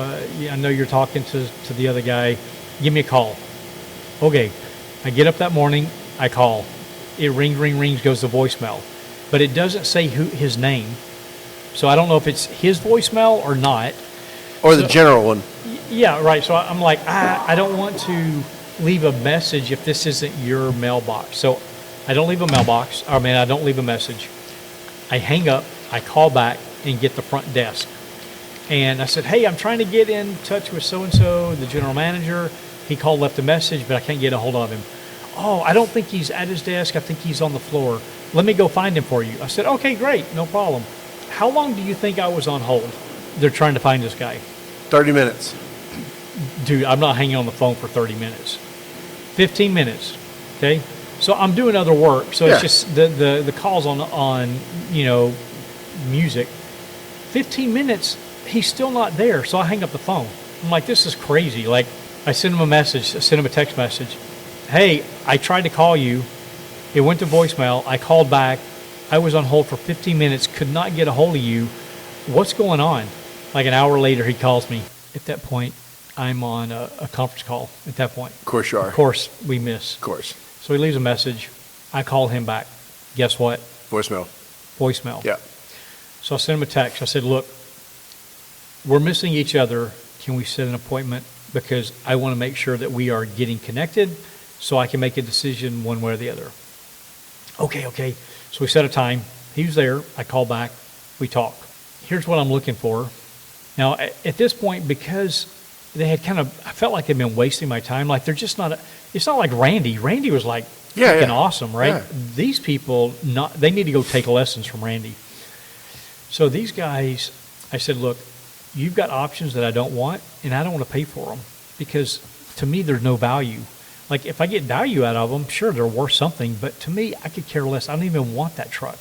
Speaker 1: I know you're talking to the other guy. Give me a call. Okay. I get up that morning. I call. It rings, goes to voicemail. But it doesn't say his name. So I don't know if it's his voicemail or not.
Speaker 2: Or the general one.
Speaker 1: Yeah, right. So I'm like, I don't want to leave a message if this isn't your mailbox. So I don't leave a mailbox. I don't leave a message. I hang up. I call back and get the front desk. And I said, hey, I'm trying to get in touch with so-and-so, the general manager. He called, left a message, but I can't get a hold of him. Oh, I don't think he's at his desk. I think he's on the floor. Let me go find him for you. I said, okay, great, no problem. How long do you think I was on hold? They're trying to find this guy.
Speaker 2: 30 minutes.
Speaker 1: Dude, I'm not hanging on the phone for 30 minutes. 15 minutes, okay? So I'm doing other work. So it's
Speaker 2: Yeah.
Speaker 1: just the calls on music. 15 minutes, he's still not there. So I hang up the phone. I'm like, this is crazy. Like, I send him a message. I send him a text message. Hey, I tried to call you. It went to voicemail. I called back. I was on hold for 15 minutes. Could not get a hold of you. What's going on? Like an hour later, he calls me. At that point, I'm on a conference call at that point.
Speaker 2: Of course you are.
Speaker 1: Of course, we miss.
Speaker 2: Of course.
Speaker 1: So he leaves a message. I call him back. Guess what?
Speaker 2: Voicemail.
Speaker 1: Voicemail.
Speaker 2: Yeah.
Speaker 1: So I sent him a text. I said, look, we're missing each other. Can we set an appointment? Because I want to make sure that we are getting connected so I can make a decision one way or the other. Okay. So we set a time. He was there. I call back. We talk. Here's what I'm looking for. Now, at this point, because they had kind of, I felt like they'd been wasting my time. Like they're just not, it's not like Randy. Randy was like
Speaker 2: Yeah,
Speaker 1: freaking
Speaker 2: yeah.
Speaker 1: awesome, right?
Speaker 2: Yeah.
Speaker 1: These people, they need to go take lessons from Randy. So these guys, I said, look, you've got options that I don't want, and I don't want to pay for them because to me, there's no value. Like if I get value out of them, sure, they're worth something, but to me, I could care less. I don't even want that truck.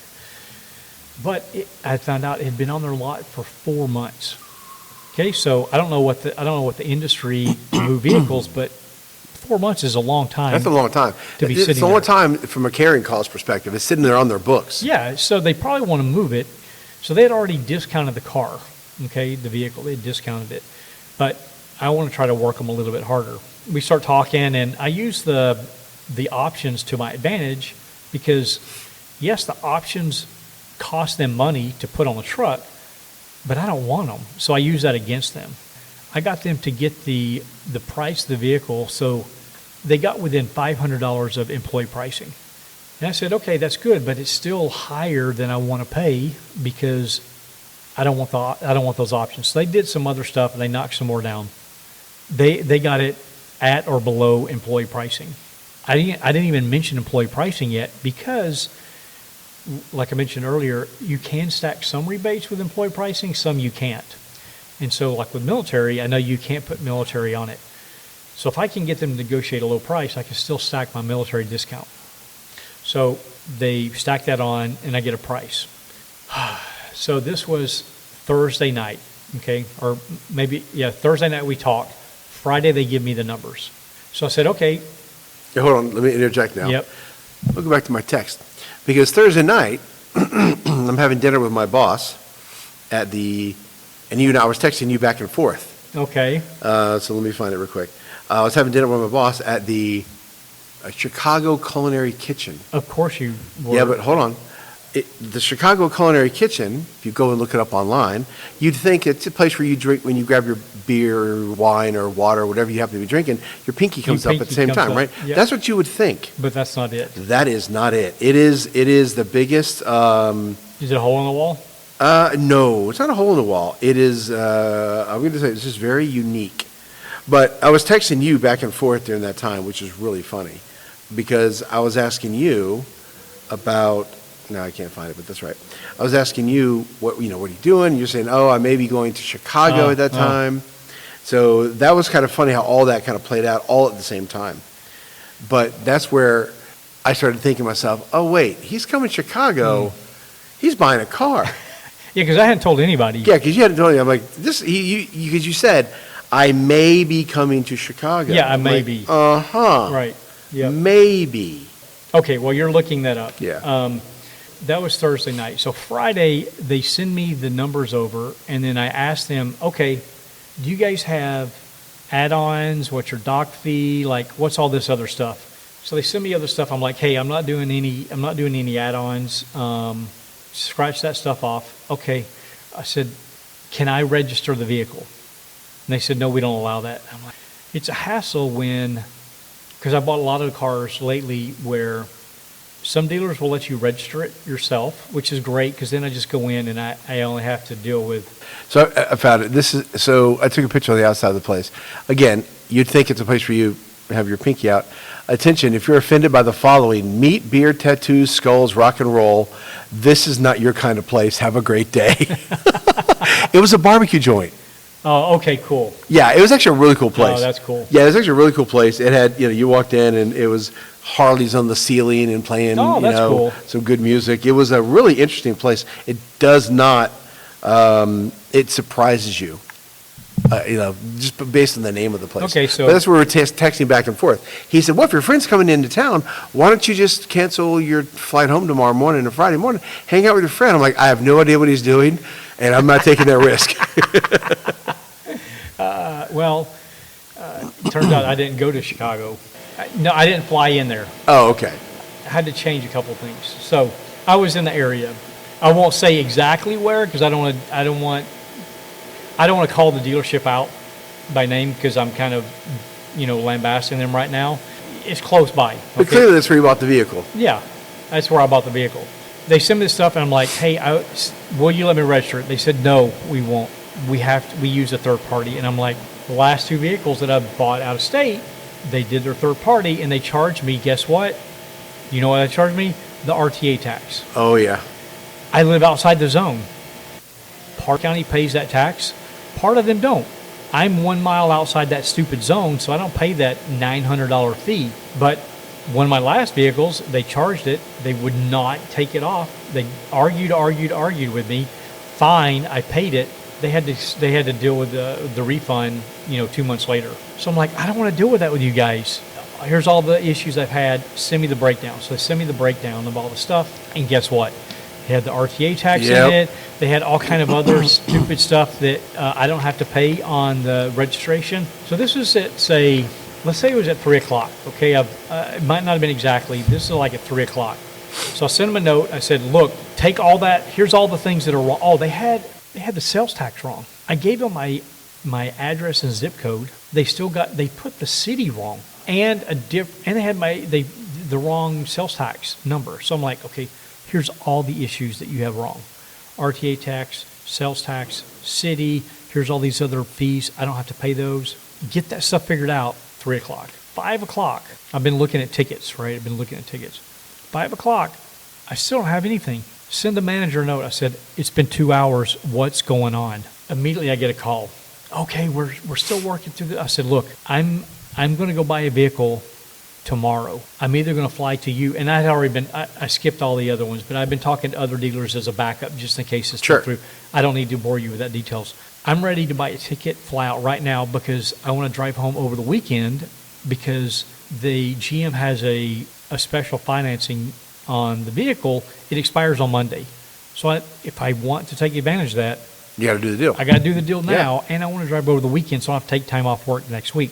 Speaker 1: But I found out it had been on their lot for 4 months. Okay, so I don't know what the industry to move vehicles, but 4 months is a long time.
Speaker 2: That's a long time.
Speaker 1: To be
Speaker 2: It's
Speaker 1: sitting
Speaker 2: a long
Speaker 1: there.
Speaker 2: time from a carrying cost perspective. It's sitting there on their books.
Speaker 1: Yeah, so they probably want to move it. So they had already discounted the car, okay, the vehicle. They had discounted it. But I want to try to work them a little bit harder. We start talking, and I use the options to my advantage because, yes, the options cost them money to put on the truck, but I don't want them. So I use that against them. I got them to get the price of the vehicle, so they got within $500 of employee pricing. And I said, okay, that's good, but it's still higher than I want to pay because I don't want those options. So they did some other stuff and they knocked some more down. They got it at or below employee pricing. I didn't even mention employee pricing yet because, like I mentioned earlier, you can stack some rebates with employee pricing, some you can't. And so like with military, I know you can't put military on it. So if I can get them to negotiate a low price, I can still stack my military discount. So they stack that on and I get a price. So this was Thursday night, okay? Or maybe, yeah, Thursday night we talked. Friday they give me the numbers. So I said, okay.
Speaker 2: Yeah, hold on, let me interject now.
Speaker 1: Yep.
Speaker 2: I'll go back to my text. Because Thursday night, I'm having dinner with my boss at and you and I was texting you back and forth.
Speaker 1: Okay.
Speaker 2: So let me find it real quick. I was having dinner with my boss at the Chicago Culinary Kitchen.
Speaker 1: Of course you were.
Speaker 2: Yeah, but hold on. The Chicago Culinary Kitchen, if you go and look it up online, you'd think it's a place where you drink, when you grab your beer or wine or water or whatever you happen to be drinking, your pinky comes up at the
Speaker 1: pinky
Speaker 2: same
Speaker 1: comes
Speaker 2: time,
Speaker 1: up.
Speaker 2: right?
Speaker 1: Yep.
Speaker 2: That's what you would think.
Speaker 1: But that's not it.
Speaker 2: That is not it. It is the biggest,
Speaker 1: Is it a hole in the wall?
Speaker 2: no, it's not a hole in the wall. It is, I'm going to say, it's just very unique. But I was texting you back and forth during that time, which is really funny, because I was asking you about, no, I can't find it, but that's right. I was asking you, what are you doing? You're saying, oh, I may be going to Chicago at that time. So that was kind of funny how all that kind of played out all at the same time. But that's where I started thinking to myself, oh, wait, he's coming to Chicago. He's buying a car.
Speaker 1: Yeah, because I hadn't told anybody.
Speaker 2: Yeah, because you hadn't told me. I'm like, this, because you said, I may be coming to Chicago.
Speaker 1: Yeah, I
Speaker 2: I'm
Speaker 1: may
Speaker 2: like,
Speaker 1: be.
Speaker 2: Uh-huh.
Speaker 1: Right. Yeah.
Speaker 2: Maybe.
Speaker 1: Okay, well, you're looking that up.
Speaker 2: Yeah.
Speaker 1: That was Thursday night. So Friday, they send me the numbers over, and then I asked them, okay, do you guys have add-ons? What's your dock fee? Like, what's all this other stuff? So they send me other stuff. I'm like, hey, I'm not doing any add-ons. Scratch that stuff off. Okay. I said, can I register the vehicle? And they said, no, we don't allow that. I'm like, it's a hassle because I bought a lot of cars lately where some dealers will let you register it yourself, which is great because then I just go in and I only have to deal with.
Speaker 2: So I found it. So I took a picture of the outside of the place. Again, you'd think it's a place where you have your pinky out. Attention, if you're offended by the following: meat, beer, tattoos, skulls, rock and roll, this is not your kind of place. Have a great day. It was a barbecue joint.
Speaker 1: Oh, okay, cool.
Speaker 2: Yeah, it was actually a really cool place.
Speaker 1: Oh, that's cool.
Speaker 2: Yeah, it was actually a really cool place. It had, you walked in and it was Harleys on the ceiling and playing,
Speaker 1: Oh, that's cool.
Speaker 2: some good music. It was a really interesting place. It does not, it surprises you, just based on the name of the place.
Speaker 1: Okay, so-
Speaker 2: But that's where we're texting back and forth. He said, well, if your friend's coming into town, why don't you just cancel your flight home tomorrow morning or Friday morning, hang out with your friend? I'm like, I have no idea what he's doing, and I'm not taking that risk.
Speaker 1: Turns out I didn't go to Chicago. No, I didn't fly in there.
Speaker 2: Oh, okay.
Speaker 1: I had to change a couple things. So I was in the area. I won't say exactly where because I don't want to call the dealership out by name because I'm kind of, lambasting them right now. It's close by.
Speaker 2: But
Speaker 1: okay?
Speaker 2: clearly that's where you bought the vehicle.
Speaker 1: Yeah, that's where I bought the vehicle. They sent me this stuff and I'm like, hey, will you let me register it? They said, no, we won't. We use a third party. And I'm like, The last two vehicles that I bought out of state, they did their third party and they charged me, guess what? You know what they charged me? The RTA tax.
Speaker 2: Oh, yeah.
Speaker 1: I live outside the zone. Park County pays that tax. Part of them don't. I'm 1 mile outside that stupid zone, so I don't pay that $900 fee. But one of my last vehicles, they charged it. They would not take it off. They argued with me. Fine, I paid it. They had to deal with the refund, 2 months later. So I'm like, I don't want to deal with that with you guys. Here's all the issues I've had. Send me the breakdown. So they send me the breakdown of all the stuff. And guess what? They had the RTA tax in it. They had all kind of other stupid stuff that I don't have to pay on the registration. So this was at, let's say it was at 3 o'clock. Okay, it might not have been exactly. This is like at 3 o'clock. So I sent them a note. I said, look, take all that. Here's all the things that are wrong. Oh, they had the sales tax wrong. I gave them my address and zip code. They put the city wrong and they had the wrong sales tax number. So I'm like, okay, here's all the issues that you have wrong. RTA tax, sales tax, city, here's all these other fees. I don't have to pay those. Get that stuff figured out. 3 o'clock. 5 o'clock. I've been looking at tickets, right? 5 o'clock. I still don't have anything. Send the manager a note. I said, it's been 2 hours. What's going on? Immediately I get a call. Okay, we're still working through this. I said, look, I'm going to go buy a vehicle tomorrow. I'm either going to fly to you, and I skipped all the other ones, but I've been talking to other dealers as a backup just in case this goes through. I don't need to bore you with that details. I'm ready to buy a ticket, fly out right now because I want to drive home over the weekend because the GM has a special financing on the vehicle. It expires on Monday. So if I want to take advantage of that,
Speaker 2: you got to do the deal.
Speaker 1: I got to do the deal now, and I want to drive over the weekend so I don't have to take time off work next week.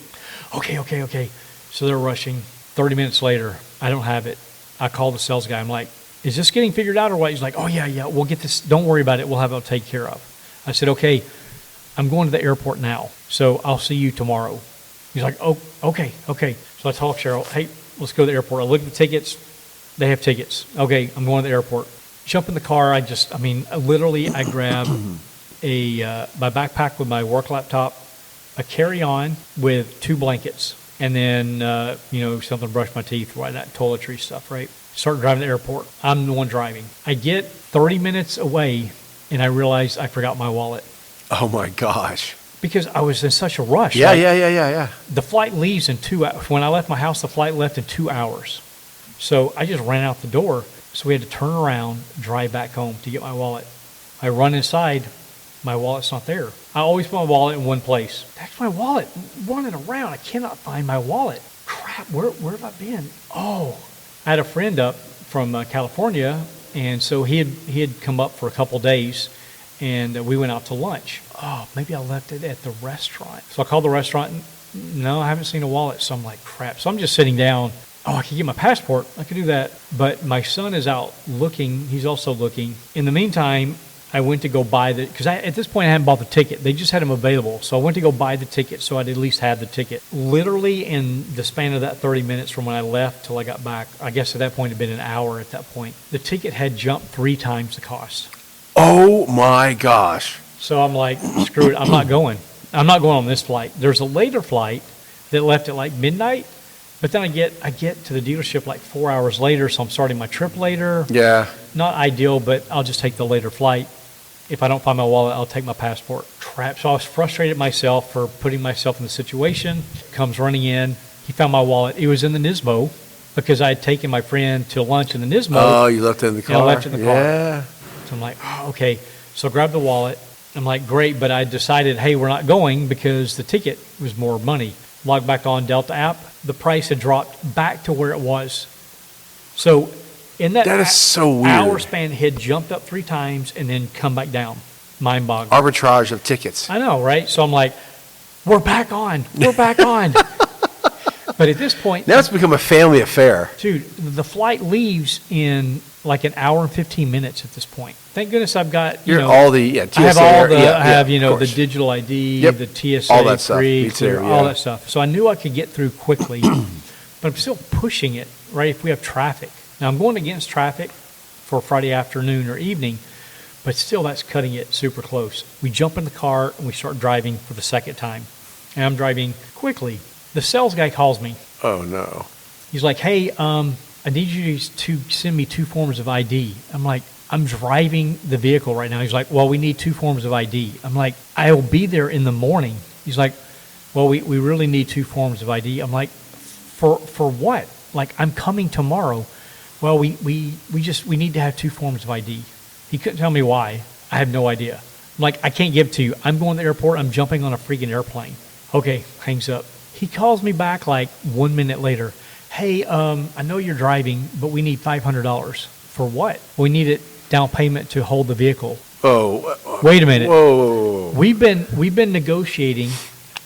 Speaker 1: Okay. So they're rushing. 30 minutes later, I don't have it. I call the sales guy. I'm like, is this getting figured out or what? He's like, oh, yeah, we'll get this. Don't worry about it. We'll have it taken care of. I said, okay, I'm going to the airport now, so I'll see you tomorrow. He's like, oh, okay. So I told Cheryl, hey, let's go to the airport. I look at the tickets. They have tickets. Okay, I'm going to the airport. Jump in the car. I grab my backpack with my work laptop, a carry-on with 2 blankets, and then, something to brush my teeth, right? That toiletry stuff, right? Start driving to the airport. I'm the one driving. I get 30 minutes away, and I realize I forgot my wallet.
Speaker 2: Oh, my gosh.
Speaker 1: Because I was in such a rush.
Speaker 2: Yeah.
Speaker 1: The flight leaves in 2 hours. When I left my house, the flight left in 2 hours. So I just ran out the door. So we had to turn around, drive back home to get my wallet. I run inside. My wallet's not there. I always put my wallet in one place. That's my wallet. Running around. I cannot find my wallet. Crap, where have I been? Oh, I had a friend up from California, and so he had come up for a couple days, and we went out to lunch. Oh, maybe I left it at the restaurant. So I called the restaurant. No, I haven't seen a wallet. So I'm like, crap. So I'm just sitting down. Oh, I could get my passport. I could do that. But my son is out looking. He's also looking. In the meantime, I went to go buy because at this point I hadn't bought the ticket. They just had them available. So I went to go buy the ticket so I'd at least have the ticket. Literally in the span of that 30 minutes from when I left till I got back, I guess at that point it had been an hour at that point, the ticket had jumped 3 times the cost.
Speaker 2: Oh my gosh.
Speaker 1: So I'm like, screw it, I'm not going. I'm not going on this flight. There's a later flight that left at like midnight, but then I get to the dealership like 4 hours later, so I'm starting my trip later.
Speaker 2: Yeah.
Speaker 1: Not ideal, but I'll just take the later flight. If I don't find my wallet, I'll take my passport. Crap. So I was frustrated myself for putting myself in the situation. Comes running in. He found my wallet. It was in the Nismo because I had taken my friend to lunch in the Nismo.
Speaker 2: Oh, you left it in the car?
Speaker 1: I left it in the car.
Speaker 2: Yeah.
Speaker 1: So I'm like, oh, okay. So I grabbed the wallet. I'm like, great, but I decided, hey, we're not going because the ticket was more money. Logged back on Delta app. The price had dropped back to where it was. So in that
Speaker 2: is so weird.
Speaker 1: Hour span, it had jumped up 3 times and then come back down. Mind-boggling.
Speaker 2: Arbitrage of tickets.
Speaker 1: I know, right? So I'm like, we're back on. But at this point...
Speaker 2: Now it's become a family affair.
Speaker 1: Dude, the flight leaves in like an hour and 15 minutes at this point. Thank goodness I've got, TSA. I have all the digital ID, the TSA,
Speaker 2: all that stuff.
Speaker 1: Clear, all that stuff. So I knew I could get through quickly, but I'm still pushing it, right, if we have traffic. Now, I'm going against traffic for Friday afternoon or evening, but still that's cutting it super close. We jump in the car and we start driving for the second time. and I'm driving quickly. The sales guy calls me.
Speaker 2: Oh, no.
Speaker 1: He's like, hey, I need you to send me 2 forms of ID. I'm like, I'm driving the vehicle right now. He's like, well, we need 2 forms of ID. I'm like, I'll be there in the morning. He's like, well, we really need 2 forms of ID. I'm like, for what? Like, I'm coming tomorrow. Well, we need to have 2 forms of ID. He couldn't tell me why. I have no idea. I'm like, I can't give it to you. I'm going to the airport. I'm jumping on a freaking airplane. Okay, hangs up. He calls me back like 1 minute later. Hey, I know you're driving, but we need $500. For what? We need it down payment to hold the vehicle.
Speaker 2: Oh.
Speaker 1: Wait a minute.
Speaker 2: Whoa.
Speaker 1: We've been negotiating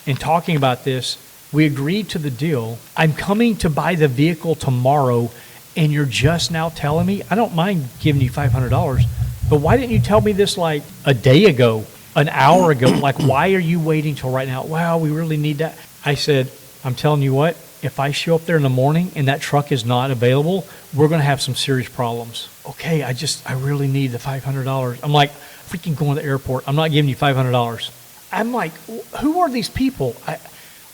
Speaker 1: and talking about this. We agreed to the deal. I'm coming to buy the vehicle tomorrow, and you're just now telling me? I don't mind giving you $500, but why didn't you tell me this like a day ago, an hour ago? Like, why are you waiting till right now? Wow, we really need that. I said, I'm telling you what, if I show up there in the morning and that truck is not available, we're going to have some serious problems. Okay, I really need the $500. I'm like, freaking going to the airport. I'm not giving you $500. I'm like, who are these people?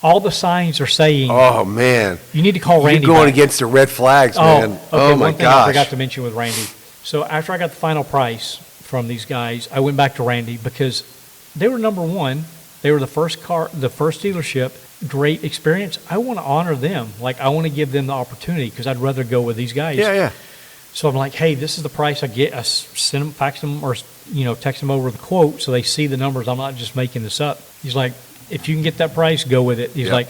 Speaker 1: All the signs are saying,
Speaker 2: Oh, man.
Speaker 1: you need to call Randy.
Speaker 2: You're going
Speaker 1: back.
Speaker 2: against the red flags,
Speaker 1: Oh,
Speaker 2: man.
Speaker 1: okay,
Speaker 2: Oh, my
Speaker 1: one thing I forgot
Speaker 2: gosh.
Speaker 1: to mention with Randy. So after I got the final price from these guys, I went back to Randy because they were number one. They were the first dealership. Great experience. I want to honor them. Like, I want to give them the opportunity because I'd rather go with these guys.
Speaker 2: Yeah.
Speaker 1: So I'm like, hey, this is the price I get. I send them, fax them, or text them over the quote so they see the numbers. I'm not just making this up. He's like, if you can get that price, go with it. He's like,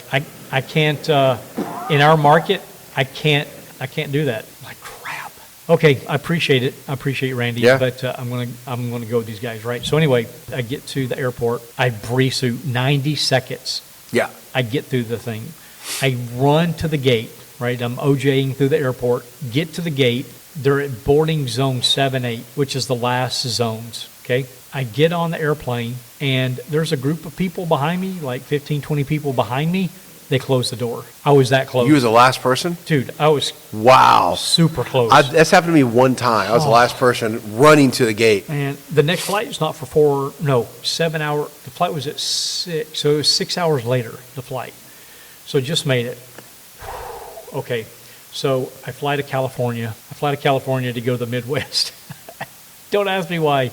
Speaker 1: I can't in our market, I can't do that. I'm like, crap. Okay, I appreciate it. I appreciate Randy,
Speaker 2: Yeah.
Speaker 1: but I'm gonna go with these guys, right? So anyway, I get to the airport. I breeze through 90 seconds.
Speaker 2: Yeah.
Speaker 1: I get through the thing. I run to the gate, right? I'm OJing through the airport, get to the gate. They're at boarding zone 7-8, which is the last zones, okay? I get on the airplane, and there's a group of people behind me, like 15, 20 people behind me. They closed the door. I was that close.
Speaker 2: You was the last person?
Speaker 1: Dude, I was
Speaker 2: Wow.
Speaker 1: super close.
Speaker 2: That's happened to me one time. I was the last person running to the gate.
Speaker 1: And the next flight is not for 7 hour. The flight was at 6, so it was 6 hours later, the flight. So just made it. Okay, so I fly to California. I fly to California to go to the Midwest. Don't ask me why.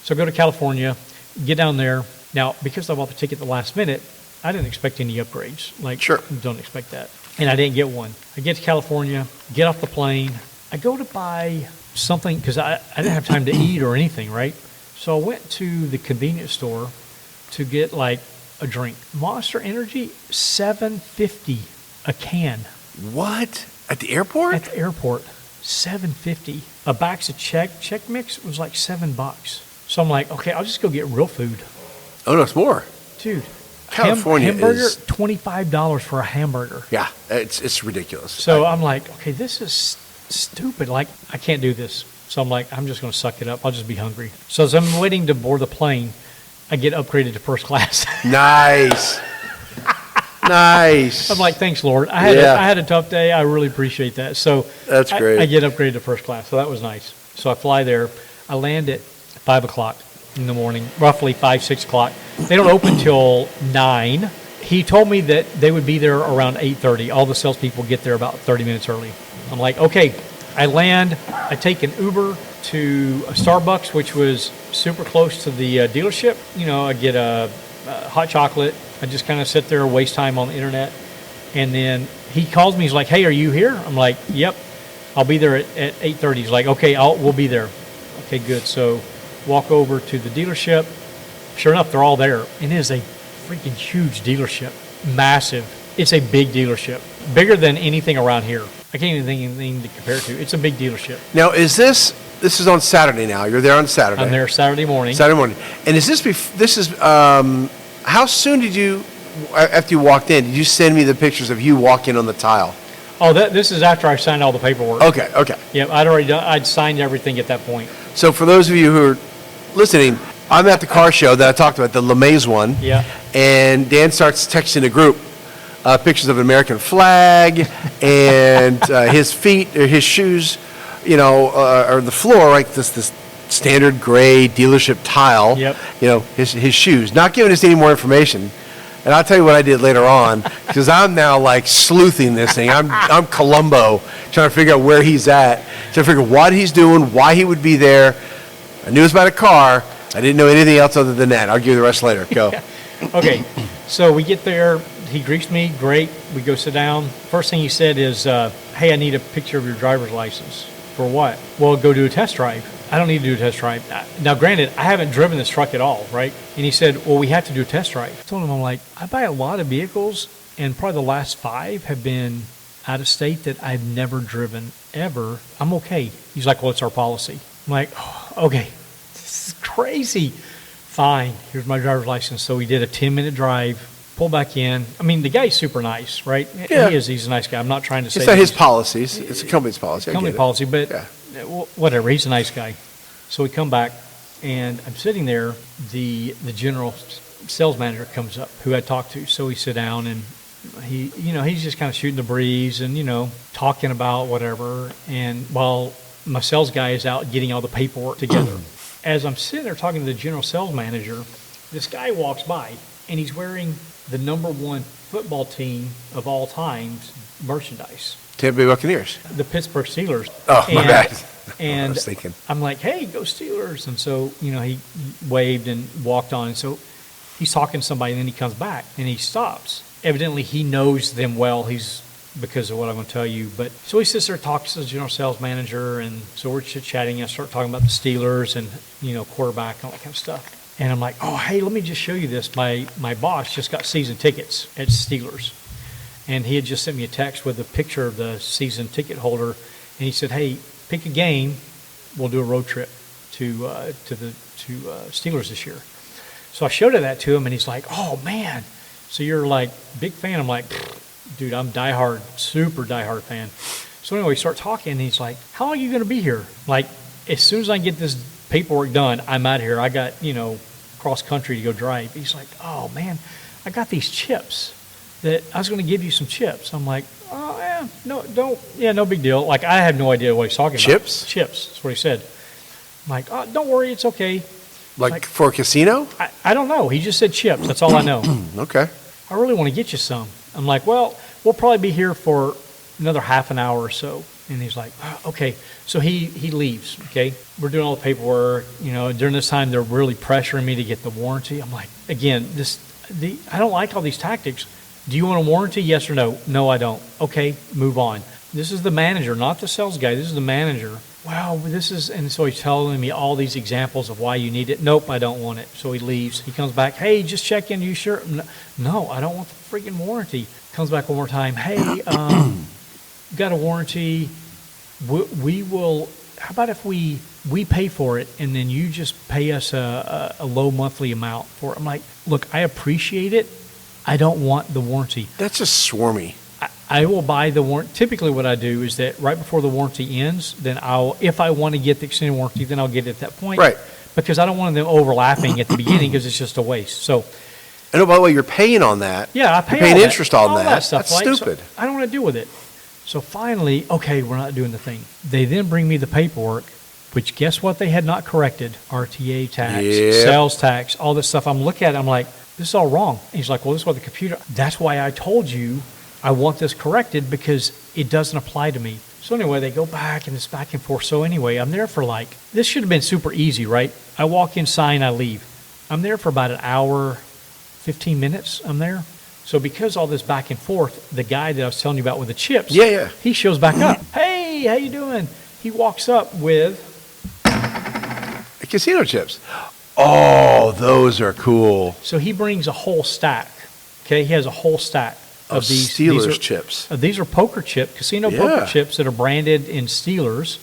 Speaker 1: So I go to California, get down there. Now, because I bought the ticket the last minute, I didn't expect any upgrades. Like,
Speaker 2: Sure.
Speaker 1: Don't expect that. And I didn't get one. I get to California, get off the plane. I go to buy something because I didn't have time to eat or anything, right? So I went to the convenience store to get like a drink. Monster Energy, $7.50 a can.
Speaker 2: What? At the airport?
Speaker 1: At the airport, $7.50. A box of Check Mix was like $7. So I'm like, okay, I'll just go get real food.
Speaker 2: Oh, no, it's more.
Speaker 1: Dude,
Speaker 2: California
Speaker 1: hamburger,
Speaker 2: is-
Speaker 1: $25 for a hamburger.
Speaker 2: Yeah, it's ridiculous.
Speaker 1: So I'm like, okay, this is stupid. Like, I can't do this. So I'm like, I'm just going to suck it up. I'll just be hungry. So as I'm waiting to board the plane, I get upgraded to first class.
Speaker 2: Nice. Nice.
Speaker 1: I'm like, thanks, Lord. I had a tough day. I really appreciate that. So
Speaker 2: That's great.
Speaker 1: I get upgraded to first class. So that was nice. So I fly there. I land at 5 o'clock in the morning, roughly 5, 6 o'clock. They don't open till 9. He told me that they would be there around 8:30. All the salespeople get there about 30 minutes early. I'm like, okay. I land. I take an Uber to a Starbucks, which was super close to the dealership. I get a hot chocolate. I just kind of sit there, waste time on the internet. And then he calls me. He's like, hey, are you here? I'm like, yep. I'll be there at 8:30. He's like, okay, we'll be there. Okay, good. So walk over to the dealership. Sure enough, they're all there. And it is a freaking huge dealership. Massive. It's a big dealership. Bigger than anything around here. I can't even think of anything to compare it to. It's a big dealership.
Speaker 2: Now, this is on Saturday now. You're there on Saturday.
Speaker 1: I'm there Saturday morning.
Speaker 2: Saturday morning. And how soon did you, after you walked in, did you send me the pictures of you walking on the tile?
Speaker 1: Oh, this is after I signed all the paperwork.
Speaker 2: Okay.
Speaker 1: Yeah, I'd signed everything at that point.
Speaker 2: So for those of you who are listening, I'm at the car show that I talked about, the LeMays one.
Speaker 1: Yeah.
Speaker 2: And Dan starts texting the group pictures of an American flag and his feet or his shoes, or the floor, like this standard gray dealership tile.
Speaker 1: Yep.
Speaker 2: His shoes. Not giving us any more information. And I'll tell you what I did later on, because I'm now like sleuthing this thing. I'm Columbo, trying to figure out where he's at, trying to figure out what he's doing, why he would be there. I knew it was about a car. I didn't know anything else other than that. I'll give you the rest later. Go.
Speaker 1: Okay, so we get there. He greets me. Great. We go sit down. First thing he said is, hey, I need a picture of your driver's license. For what? Well, go do a test drive. I don't need to do a test drive. Now, granted, I haven't driven this truck at all, right? And he said, well, we have to do a test drive. I told him, I'm like, I buy a lot of vehicles, and probably the last 5 have been out of state that I've never driven, ever. I'm okay. He's like, well, it's our policy. I'm like, oh, okay, this is crazy. Fine, here's my driver's license. So we did a 10-minute drive, pull back in. I mean, the guy's super nice, right?
Speaker 2: Yeah.
Speaker 1: He is. He's a nice guy. I'm not trying to say
Speaker 2: It's not his policies. It's the company's policy.
Speaker 1: company policy, but
Speaker 2: Yeah.
Speaker 1: whatever. He's a nice guy. So we come back, and I'm sitting there. The general sales manager comes up, who I talked to. So we sit down, and he's just kind of shooting the breeze and talking about whatever. And while my sales guy is out getting all the paperwork together, as I'm sitting there talking to the general sales manager, this guy walks by, and he's wearing the #1 football team of all times merchandise.
Speaker 2: Tampa Bay Buccaneers.
Speaker 1: The Pittsburgh Steelers.
Speaker 2: Oh, my bad.
Speaker 1: And
Speaker 2: I was thinking.
Speaker 1: I'm like, hey, go Steelers. And so, he waved and walked on. And so he's talking to somebody, and then he comes back, and he stops. Evidently, he knows them well. Because of what I'm going to tell you. But so he sits there, talks to the general sales manager, and so we're chit-chatting. I start talking about the Steelers and, quarterback and all that kind of stuff. And I'm like, oh, hey, let me just show you this. My boss just got season tickets at Steelers. And he had just sent me a text with a picture of the season ticket holder. And he said, hey, pick a game. We'll do a road trip to Steelers this year. So I showed that to him, and he's like, oh, man. So you're like, big fan? I'm like, dude, I'm super diehard fan. So anyway, we start talking, and he's like, how long are you going to be here? Like, as soon as I get this paperwork done, I'm out of here. I got, cross country to go drive. He's like, oh, man, I got these chips that I was going to give you some chips. I'm like, oh, yeah, no big deal. Like, I have no idea what he's talking about.
Speaker 2: Chips?
Speaker 1: Chips, that's what he said. I'm like, oh, don't worry, it's okay.
Speaker 2: Like for a casino?
Speaker 1: I don't know. He just said chips. That's all I know.
Speaker 2: Okay.
Speaker 1: I really want to get you some. I'm like, well, we'll probably be here for another half an hour or so. And he's like, oh, okay. So he leaves, okay? We're doing all the paperwork. During this time, they're really pressuring me to get the warranty. I'm like, again, I don't like all these tactics. Do you want a warranty? Yes or no? No, I don't. Okay, move on. This is the manager, not the sales guy. This is the manager. Wow, and so he's telling me all these examples of why you need it. Nope, I don't want it. So he leaves. He comes back. Hey, just check in. You sure? No, I don't want the freaking warranty. Comes back one more time. Hey, got a warranty. We will. How about if we pay for it and then you just pay us a low monthly amount for it? I'm like, look, I appreciate it. I don't want the warranty.
Speaker 2: That's just swarmy.
Speaker 1: I will buy the warranty. Typically what I do is that right before the warranty ends, then if I want to get the extended warranty, then I'll get it at that point.
Speaker 2: Right.
Speaker 1: Because I don't want them overlapping at the beginning because it's just a waste. So.
Speaker 2: And oh, by the way, you're paying on that.
Speaker 1: Yeah, I pay
Speaker 2: You're paying
Speaker 1: all
Speaker 2: interest on
Speaker 1: all
Speaker 2: that.
Speaker 1: Stuff,
Speaker 2: That's
Speaker 1: right?
Speaker 2: stupid.
Speaker 1: So I don't want to deal with it. So finally, okay, we're not doing the thing. They then bring me the paperwork, which guess what they had not corrected? RTA tax, sales tax, all this stuff. I'm looking at it, I'm like, this is all wrong. And he's like, well, this is what the computer, that's why I told you I want this corrected because it doesn't apply to me. So anyway, they go back and it's back and forth. So anyway, I'm there for this should have been super easy, right? I walk in, sign, I leave. I'm there for about an hour, 15 minutes, I'm there. So because all this back and forth, the guy that I was telling you about with the chips, he shows back up. Hey, how you doing? He walks up with
Speaker 2: casino chips. Oh, those are cool.
Speaker 1: So he brings a whole stack. Okay, he has a whole stack of these
Speaker 2: Steelers chips.
Speaker 1: These are poker poker chips that are branded in Steelers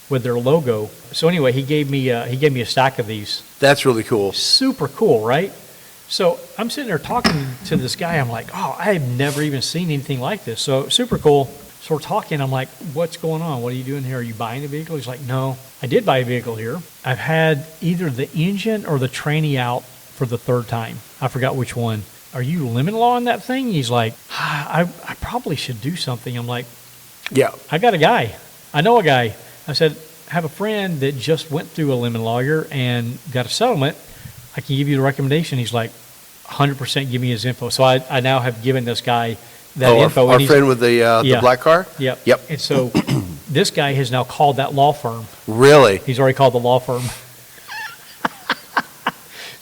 Speaker 1: with their logo. So anyway, he gave me a stack of these.
Speaker 2: That's really cool.
Speaker 1: Super cool, right? So I'm sitting there talking to this guy. I'm like, oh, I have never even seen anything like this. So super cool. So we're talking. I'm like, what's going on? What are you doing here? Are you buying a vehicle? He's like, no, I did buy a vehicle here. I've had either the engine or the tranny out for the third time. I forgot which one. Are you limit law on that thing? He's like, I probably should do something. I'm like,
Speaker 2: yeah,
Speaker 1: I got a guy. I know a guy. I said, I have a friend that just went through a limit lawyer and got a settlement. I can give you the recommendation. He's like, 100% give me his info. So I now have given this guy that
Speaker 2: Oh,
Speaker 1: info.
Speaker 2: our
Speaker 1: and he's-
Speaker 2: friend with the
Speaker 1: Yeah.
Speaker 2: black car?
Speaker 1: Yep.
Speaker 2: Yep.
Speaker 1: And so this guy has now called that law firm.
Speaker 2: Really?
Speaker 1: He's already called the law firm.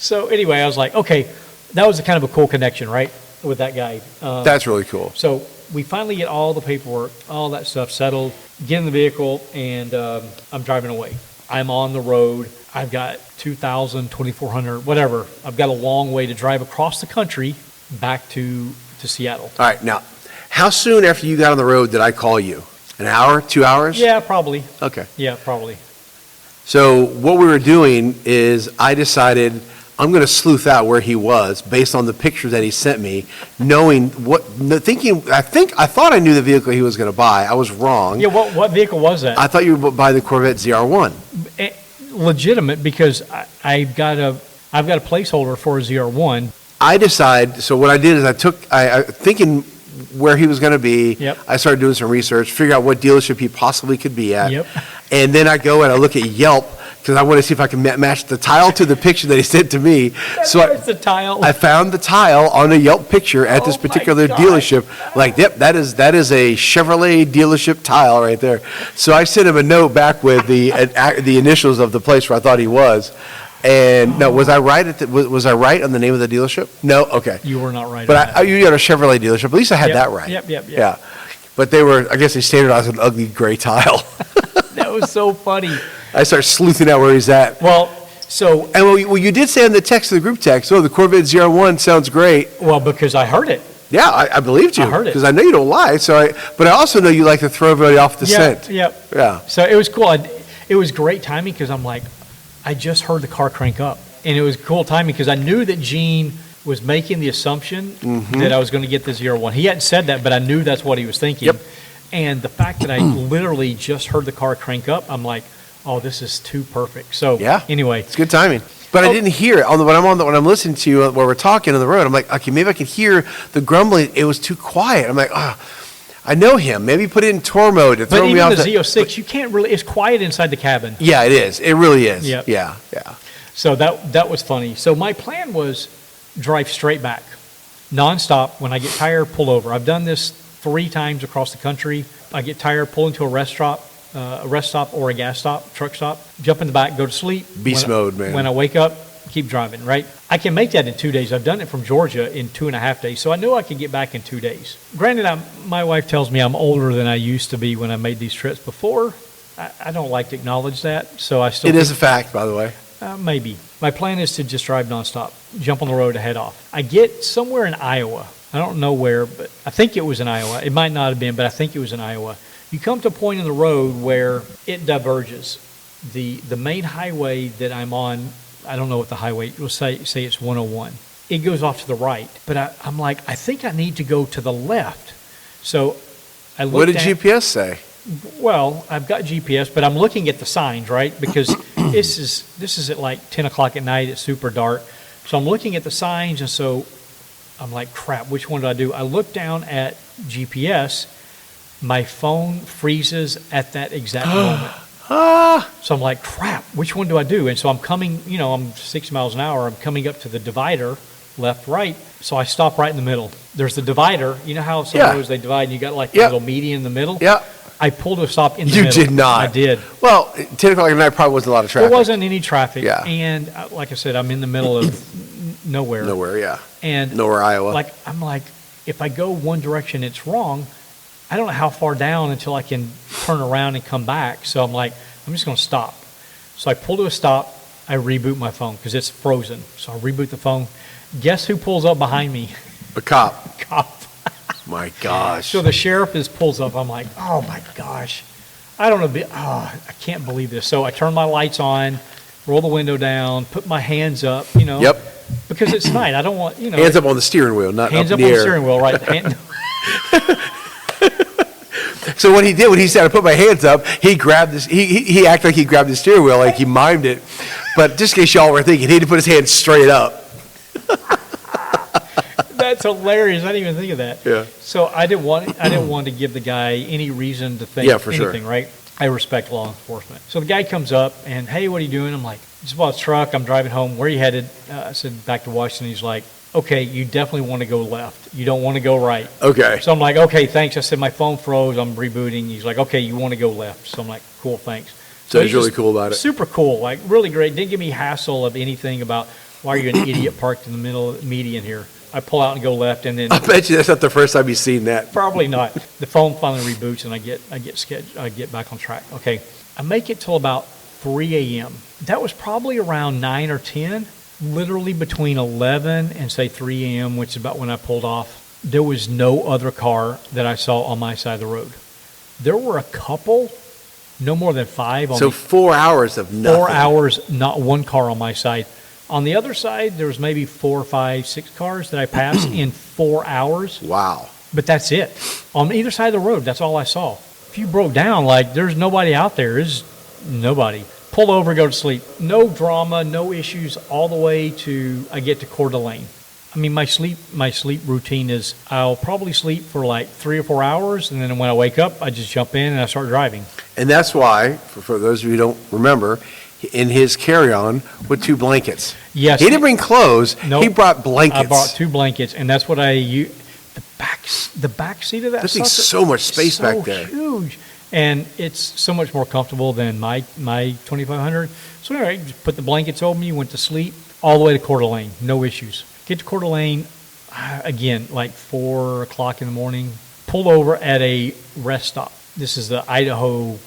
Speaker 1: So anyway, I was like, okay, that was a kind of a cool connection, right, with that guy.
Speaker 2: That's really cool.
Speaker 1: So we finally get all the paperwork, all that stuff settled, get in the vehicle, and I'm driving away. I'm on the road. I've got 2,000, 2,400, whatever. I've got a long way to drive across the country back to Seattle.
Speaker 2: All right, now, how soon after you got on the road did I call you? An hour, 2 hours?
Speaker 1: Yeah, probably.
Speaker 2: Okay.
Speaker 1: Yeah, probably.
Speaker 2: So what we were doing is I decided I'm going to sleuth out where he was based on the picture that he sent me, knowing I thought I knew the vehicle he was going to buy. I was wrong.
Speaker 1: Yeah, what vehicle was that?
Speaker 2: I thought you were buying the Corvette ZR1.
Speaker 1: Legitimate, because I've got a placeholder for a ZR1.
Speaker 2: So what I did is I thinking where he was going to be.
Speaker 1: Yep.
Speaker 2: I started doing some research, figure out what dealership he possibly could be at.
Speaker 1: Yep.
Speaker 2: And then I go and I look at Yelp because I want to see if I can match the tile to the picture that he sent to me. So
Speaker 1: There's the tile.
Speaker 2: I found the tile on a Yelp picture at this
Speaker 1: Oh my
Speaker 2: particular
Speaker 1: God.
Speaker 2: dealership. Like, yep, that is a Chevrolet dealership tile right there. So I sent him a note back with the initials of the place where I thought he was. And no, was I right was I right on the name of the dealership? No, okay.
Speaker 1: You were not right.
Speaker 2: But you had a Chevrolet dealership. At least I had
Speaker 1: Yep,
Speaker 2: that right.
Speaker 1: yep.
Speaker 2: Yeah. But I guess they standardized an ugly gray tile.
Speaker 1: That was so funny.
Speaker 2: I start sleuthing out where he's at.
Speaker 1: Well, so
Speaker 2: And well, you did say in the text, the group text, the Corvette ZR1 sounds great.
Speaker 1: because I heard it.
Speaker 2: Yeah, I believed you.
Speaker 1: I heard it.
Speaker 2: Because I know you don't lie. But I also know you like to throw everybody off the scent.
Speaker 1: Yep.
Speaker 2: Yeah.
Speaker 1: So it was cool. It was great timing because I'm like, I just heard the car crank up. And it was cool timing because I knew that Gene was making the assumption that I was going to get the ZR1. He hadn't said that, but I knew that's what he was thinking.
Speaker 2: Yep.
Speaker 1: And the fact that I literally just heard the car crank up, I'm like, oh, this is too perfect. So
Speaker 2: Yeah.
Speaker 1: anyway,
Speaker 2: It's good timing. But I didn't hear it. When I'm listening to you while we're talking on the road, I'm like, okay, maybe I can hear the grumbling. It was too quiet. I'm like, I know him. Maybe put it in tour mode to
Speaker 1: but
Speaker 2: throw me
Speaker 1: even
Speaker 2: off.
Speaker 1: the Z06, you can't really, it's quiet inside the cabin.
Speaker 2: Yeah, it is. It really is.
Speaker 1: Yep.
Speaker 2: Yeah.
Speaker 1: So that was funny. So my plan was drive straight back, nonstop. When I get tired, pull over. I've done this 3 times across the country. I get tired, pull into a rest stop or a gas stop, truck stop, jump in the back, go to sleep.
Speaker 2: Beast mode, man.
Speaker 1: When I wake up, keep driving, right? I can make that in 2 days. I've done it from Georgia in 2.5 days, so I knew I could get back in 2 days. Granted, my wife tells me I'm older than I used to be when I made these trips before. I don't like to acknowledge that, so I still
Speaker 2: It is a fact, by the way.
Speaker 1: Maybe. My plan is to just drive nonstop, jump on the road to head off. I get somewhere in Iowa. I don't know where, but I think it was in Iowa. It might not have been, but I think it was in Iowa. You come to a point in the road where it diverges. The main highway that I'm on, I don't know what the highway, we'll say it's 101. It goes off to the right, but I'm like, I think I need to go to the left. So I looked
Speaker 2: What did
Speaker 1: at,
Speaker 2: GPS say?
Speaker 1: Well, I've got GPS, but I'm looking at the signs, right? Because this is at like 10 o'clock at night. It's super dark. So I'm looking at the signs, and so I'm like, crap, which one do I do? I look down at GPS. My phone freezes at that exact moment. So I'm like, crap, which one do I do? And so I'm coming, I'm 60 miles an hour. I'm coming up to the divider, left, right. So I stop right in the middle. There's the divider. You know how some roads they divide and you got like a little median in the middle?
Speaker 2: Yeah.
Speaker 1: I pulled to a stop in the
Speaker 2: You
Speaker 1: middle.
Speaker 2: did not.
Speaker 1: I did.
Speaker 2: Well, 10 o'clock at night probably wasn't a lot of traffic.
Speaker 1: There wasn't any traffic.
Speaker 2: Yeah.
Speaker 1: And like I said, I'm in the middle of nowhere.
Speaker 2: Nowhere, yeah.
Speaker 1: And
Speaker 2: Nowhere, Iowa.
Speaker 1: I'm like, if I go one direction, it's wrong. I don't know how far down until I can turn around and come back. So I'm like, I'm just going to stop. So I pull to a stop. I reboot my phone because it's frozen. So I reboot the phone. Guess who pulls up behind me?
Speaker 2: A cop.
Speaker 1: Cop.
Speaker 2: My gosh.
Speaker 1: So the sheriff pulls up. I'm like, oh my gosh. I don't know. I can't believe this. So I turn my lights on, roll the window down, put my hands up,
Speaker 2: Yep.
Speaker 1: because it's night. I don't want,
Speaker 2: Hands up on the steering wheel, not
Speaker 1: hands
Speaker 2: up
Speaker 1: up
Speaker 2: in
Speaker 1: on
Speaker 2: the
Speaker 1: the
Speaker 2: air.
Speaker 1: steering wheel, right?
Speaker 2: So what he did, when he said, I put my hands up, he grabbed this, he acted like he grabbed the steering wheel, like he mimed it. But just in case y'all were thinking, he had to put his hands straight up.
Speaker 1: That's hilarious. I didn't even think of that.
Speaker 2: Yeah.
Speaker 1: So I didn't want to give the guy any reason to think
Speaker 2: Yeah, for sure.
Speaker 1: anything, right? I respect law enforcement. So the guy comes up and, hey, what are you doing? I'm like, just bought a truck. I'm driving home. Where are you headed? I said, back to Washington. He's like, okay, you definitely want to go left. You don't want to go right.
Speaker 2: Okay.
Speaker 1: So I'm like, okay, thanks. I said, my phone froze. I'm rebooting. He's like, okay, you want to go left. So I'm like, cool, thanks.
Speaker 2: So he's
Speaker 1: he's
Speaker 2: really
Speaker 1: just
Speaker 2: cool about it.
Speaker 1: Super cool, like really great. Didn't give me hassle of anything about why are you an idiot parked in the middle of the median here. I pull out and go left, and then
Speaker 2: I bet you that's not the first time you've seen that.
Speaker 1: probably not. The phone finally reboots, and I get back on track. Okay, I make it till about 3 a.m. That was probably around 9 or 10. Literally between 11 and say 3 a.m., which is about when I pulled off. There was no other car that I saw on my side of the road. There were a couple, no more than 5.
Speaker 2: So 4 hours of nothing.
Speaker 1: 4 hours, not one car on my side. On the other side, there was maybe 4, 5, 6 cars that I passed in 4 hours.
Speaker 2: Wow.
Speaker 1: But that's it. On either side of the road, that's all I saw. If you broke down, like, there's nobody out there. There's nobody. Pull over, go to sleep. No drama, no issues, all the way to I get to Coeur d'Alene. I mean, my sleep routine is I'll probably sleep for like 3 or 4 hours, and then when I wake up, I just jump in and I start driving.
Speaker 2: And that's why, for those of you who don't remember, in his carry-on with 2 blankets.
Speaker 1: Yes.
Speaker 2: He didn't bring clothes.
Speaker 1: Nope.
Speaker 2: He brought blankets.
Speaker 1: I brought 2 blankets, and that's what I use. The back seat of that
Speaker 2: That thing's
Speaker 1: sucker
Speaker 2: so much
Speaker 1: is
Speaker 2: space
Speaker 1: so
Speaker 2: back there.
Speaker 1: huge, and it's so much more comfortable than my 2500. So anyway, just put the blankets over me, went to sleep, all the way to Coeur d'Alene, no issues. Get to Coeur d'Alene, again, like 4 o'clock in the morning, pull over at a rest stop. This is the Idaho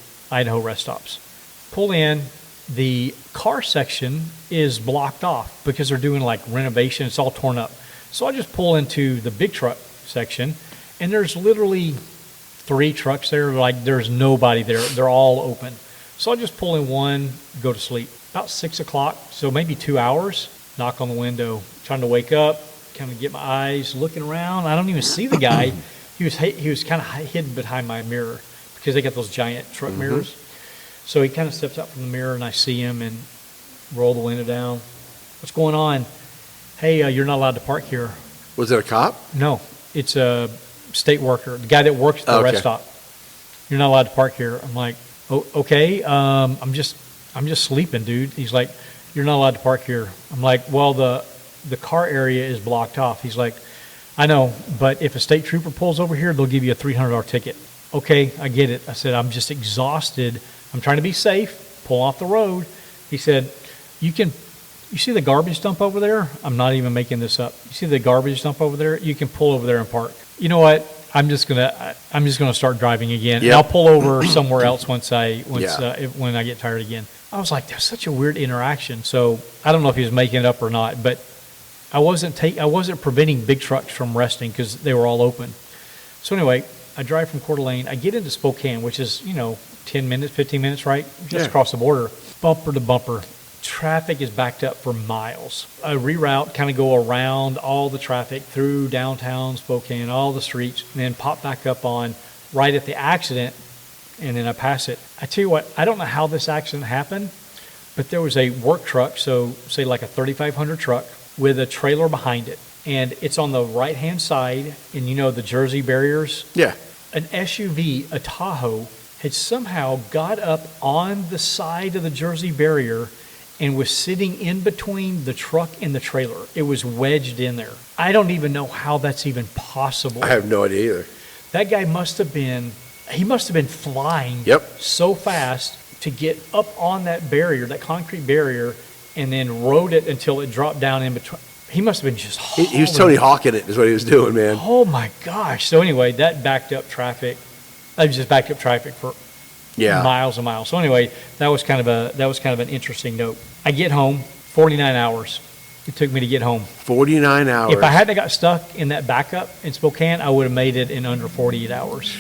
Speaker 1: rest stops. Pull in. The car section is blocked off because they're doing like renovation. It's all torn up. So I just pull into the big truck section, and there's literally 3 trucks there. Like there's nobody there. They're all open. So I just pull in one, go to sleep. About 6 o'clock, so maybe 2 hours, knock on the window, trying to wake up, kind of get my eyes looking around. I don't even see the guy. He was kind of hidden behind my mirror because they got those giant truck mirrors. So he kind of steps out from the mirror, and I see him and roll the window down. What's going on? Hey, you're not allowed to park here.
Speaker 2: Was it a cop?
Speaker 1: No, it's a state worker, the guy that works at the rest stop. You're not allowed to park here. I'm like, oh, okay. I'm just sleeping, dude. He's like, you're not allowed to park here. I'm like, well, the car area is blocked off. He's like, I know, but if a state trooper pulls over here, they'll give you a $300 ticket. Okay, I get it. I said, I'm just exhausted. I'm trying to be safe, pull off the road. He said, you see the garbage dump over there? I'm not even making this up. You see the garbage dump over there? You can pull over there and park. You know what? I'm just gonna start driving again.
Speaker 2: Yep.
Speaker 1: And I'll pull over somewhere else when I get tired again. I was like, that's such a weird interaction. So I don't know if he was making it up or not, but I wasn't preventing big trucks from resting because they were all open. So anyway, I drive from Coeur d'Alene. I get into Spokane, which is 10 minutes, 15 minutes, right? Just across the border, bumper to bumper. Traffic is backed up for miles. I reroute, kind of go around all the traffic through downtown Spokane, all the streets, and then pop back up on right at the accident, and then I pass it. I tell you what, I don't know how this accident happened, but there was a work truck, so say like a 3500 truck with a trailer behind it, and it's on the right-hand side, and the Jersey barriers?
Speaker 2: Yeah.
Speaker 1: An SUV, a Tahoe, had somehow got up on the side of the Jersey barrier and was sitting in between the truck and the trailer. It was wedged in there. I don't even know how that's even possible.
Speaker 2: I have no idea either.
Speaker 1: That guy must have been flying so fast to get up on that barrier, that concrete barrier, and then rode it until it dropped down in between. He must have been just hauling.
Speaker 2: He was Tony Hawking it is what he was doing, man.
Speaker 1: Oh my gosh. So anyway, that backed up traffic. I just backed up traffic for miles and miles. So anyway, that was kind of an interesting note. I get home, 49 hours. It took me to get home.
Speaker 2: 49 hours.
Speaker 1: If I hadn't got stuck in that backup in Spokane, I would have made it in under 48 hours.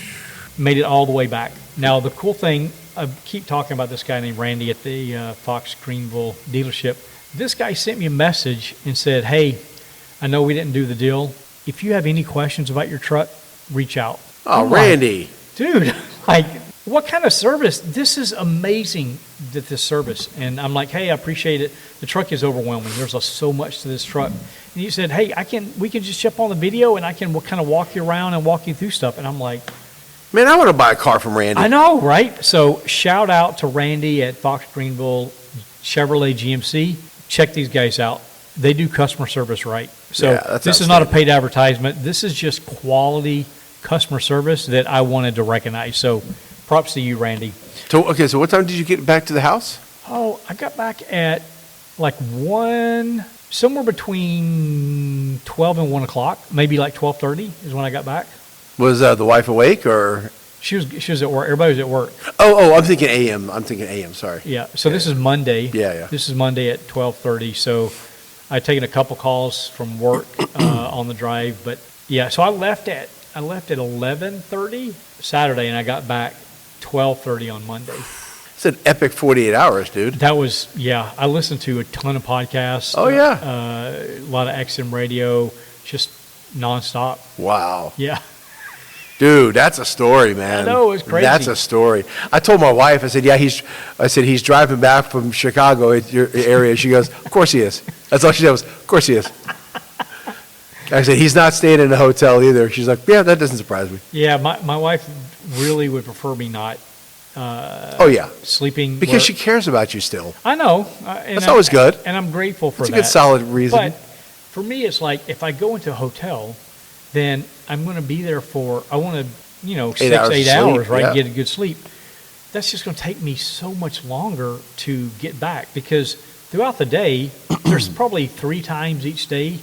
Speaker 1: Made it all the way back. Now, the cool thing, I keep talking about this guy named Randy at the Fox Greenville dealership. This guy sent me a message and said, hey, I know we didn't do the deal. If you have any questions about your truck, reach out.
Speaker 2: Oh, Randy.
Speaker 1: Dude, like, what kind of service? This is amazing, this service. And I'm like, hey, I appreciate it. The truck is overwhelming. There's so much to this truck. And you said, hey, we can just jump on the video and I can kind of walk you around and walk you through stuff. And I'm like,
Speaker 2: man, I want to buy a car from Randy.
Speaker 1: I know, right? So shout out to Randy at Fox Greenville Chevrolet GMC. Check these guys out. they do customer service right. So
Speaker 2: Yeah, that's
Speaker 1: this is not a
Speaker 2: outstanding.
Speaker 1: paid advertisement. This is just quality customer service that I wanted to recognize. So props to you, Randy.
Speaker 2: So, okay, so what time did you get back to the house?
Speaker 1: Oh, I got back at like somewhere between 12 and 1 o'clock, maybe like 12:30 is when I got back.
Speaker 2: Was the wife awake or?
Speaker 1: She was at work. Everybody was at work.
Speaker 2: Oh, I'm thinking AM. I'm thinking AM, sorry.
Speaker 1: Yeah. So this is Monday.
Speaker 2: Yeah.
Speaker 1: This is Monday at 12:30. So I'd taken a couple calls from work on the drive, but yeah. So I left at 11:30 Saturday, and I got back 12:30 on Monday.
Speaker 2: It's an epic 48 hours, dude.
Speaker 1: That was, yeah. I listened to a ton of podcasts.
Speaker 2: Oh, yeah.
Speaker 1: A lot of XM radio, just nonstop.
Speaker 2: Wow.
Speaker 1: Yeah.
Speaker 2: Dude, that's a story, man.
Speaker 1: I know, it's crazy.
Speaker 2: That's a story. I told my wife, I said, yeah, he's driving back from Chicago, your area. She goes, of course he is. That's all she said was, of course he is. I said, he's not staying in a hotel either. She's like, yeah, that doesn't surprise me.
Speaker 1: Yeah, my wife really would prefer me not
Speaker 2: Oh, yeah.
Speaker 1: sleeping.
Speaker 2: Because she cares about you still.
Speaker 1: I know.
Speaker 2: That's always good.
Speaker 1: And I'm grateful for
Speaker 2: It's a
Speaker 1: that.
Speaker 2: good, solid reason.
Speaker 1: But for me, it's like if I go into a hotel, then I'm going to be there for, I want to, 6,
Speaker 2: hours of
Speaker 1: 8
Speaker 2: sleep,
Speaker 1: hours, right?
Speaker 2: yeah.
Speaker 1: Get a good sleep. That's just going to take me so much longer to get back because throughout the day, there's probably 3 times each day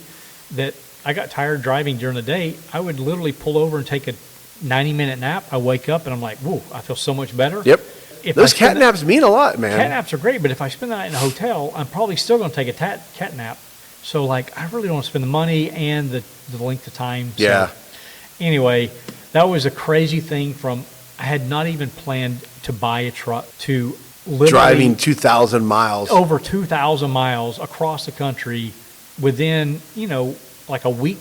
Speaker 1: that I got tired driving during the day. I would literally pull over and take a 90-minute nap. I wake up and I'm like, whoa, I feel so much better.
Speaker 2: Yep.
Speaker 1: If
Speaker 2: Those
Speaker 1: I
Speaker 2: cat
Speaker 1: spend-
Speaker 2: naps mean a lot, man.
Speaker 1: Cat naps are great, but if I spend the night in a hotel, I'm probably still going to take a cat nap. So, like, I really don't want to spend the money and the length of time. So,
Speaker 2: Yeah.
Speaker 1: anyway, that was a crazy thing from, I had not even planned to buy a truck to literally
Speaker 2: Driving 2,000 miles.
Speaker 1: over 2,000 miles across the country within, like a week,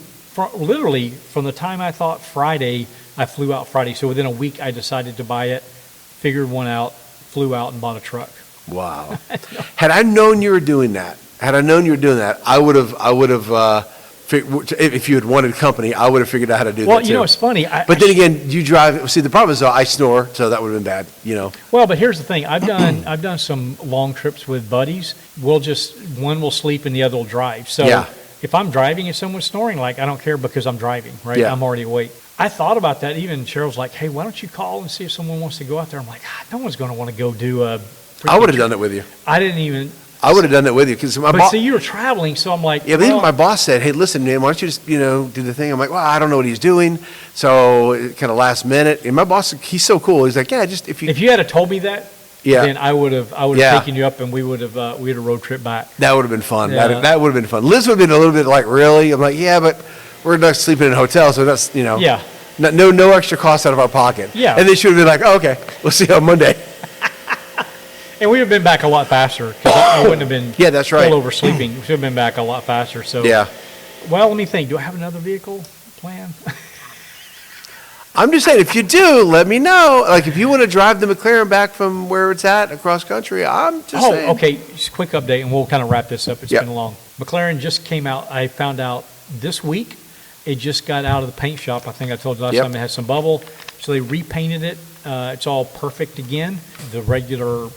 Speaker 1: literally from the time I thought Friday, I flew out Friday. So within a week, I decided to buy it, figured one out, flew out and bought a truck.
Speaker 2: Wow. Had I known you were doing that, I would have, if you had wanted company, I would have figured out how to do
Speaker 1: Well,
Speaker 2: that too.
Speaker 1: it's funny.
Speaker 2: But then again, you drive, see, the problem is though, I snore, so that would have been bad,
Speaker 1: Well, but here's the thing. I've done some long trips with buddies. One will sleep and the other will drive. So
Speaker 2: Yeah.
Speaker 1: if I'm driving and someone's snoring, like I don't care because I'm driving, right?
Speaker 2: Yeah.
Speaker 1: I'm already awake. I thought about that. Even Cheryl's like, hey, why don't you call and see if someone wants to go out there? I'm like, no one's going to want to go do a.
Speaker 2: I would have done it with you.
Speaker 1: I didn't even.
Speaker 2: I would have done it with you, because my
Speaker 1: But
Speaker 2: boss,
Speaker 1: see, you were traveling, so I'm like,
Speaker 2: yeah, but even
Speaker 1: well,
Speaker 2: my boss said, hey, listen, man, why don't you just, do the thing? I'm like, well, I don't know what he's doing, so kind of last minute. And my boss, he's so cool. He's like, yeah, just if
Speaker 1: if you had told me that,
Speaker 2: Yeah.
Speaker 1: then I would have
Speaker 2: Yeah.
Speaker 1: taken you up and we would have a road trip back.
Speaker 2: That would have been fun.
Speaker 1: Yeah.
Speaker 2: That would have been fun. Liz would have been a little bit like, really? I'm like, yeah, but we're not sleeping in a hotel, so that's,
Speaker 1: Yeah.
Speaker 2: no extra cost out of our pocket.
Speaker 1: Yeah.
Speaker 2: And they should have been like, oh, okay, we'll see you on Monday.
Speaker 1: And we would have been back a lot faster because I wouldn't have been
Speaker 2: Yeah, that's right.
Speaker 1: full over sleeping. We should have been back a lot faster. So
Speaker 2: Yeah.
Speaker 1: Well, let me think. Do I have another vehicle plan?
Speaker 2: I'm just saying, if you do, let me know. Like, if you want to drive the McLaren back from where it's at across country, I'm just saying.
Speaker 1: Okay. Just a quick update, and we'll kind of wrap this up. It's
Speaker 2: Yeah.
Speaker 1: been long. McLaren just came out. I found out this week. It just got out of the paint shop. I think I told you last
Speaker 2: Yep.
Speaker 1: time it had some bubble. So they repainted it. It's all perfect again. The regular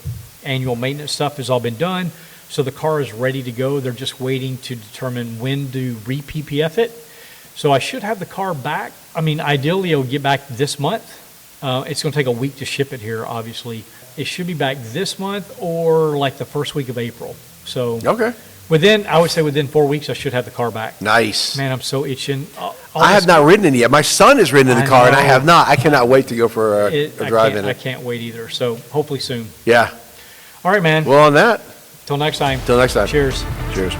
Speaker 1: annual maintenance stuff has all been done. So the car is ready to go. They're just waiting to determine when to re-PPF it. So I should have the car back. I mean, ideally, it'll get back this month. It's going to take a week to ship it here, obviously. It should be back this month or like the first week of April. So
Speaker 2: Okay.
Speaker 1: I would say within 4 weeks, I should have the car back.
Speaker 2: Nice.
Speaker 1: Man, I'm so itching.
Speaker 2: I have not ridden it yet. My son has ridden in the
Speaker 1: I
Speaker 2: car, and I
Speaker 1: know.
Speaker 2: have not. I cannot wait to go for a drive in
Speaker 1: I
Speaker 2: it.
Speaker 1: can't wait either. So hopefully soon.
Speaker 2: Yeah.
Speaker 1: All right, man.
Speaker 2: Well, on that,
Speaker 1: Till next time.
Speaker 2: till next time.
Speaker 1: Cheers.
Speaker 2: Cheers.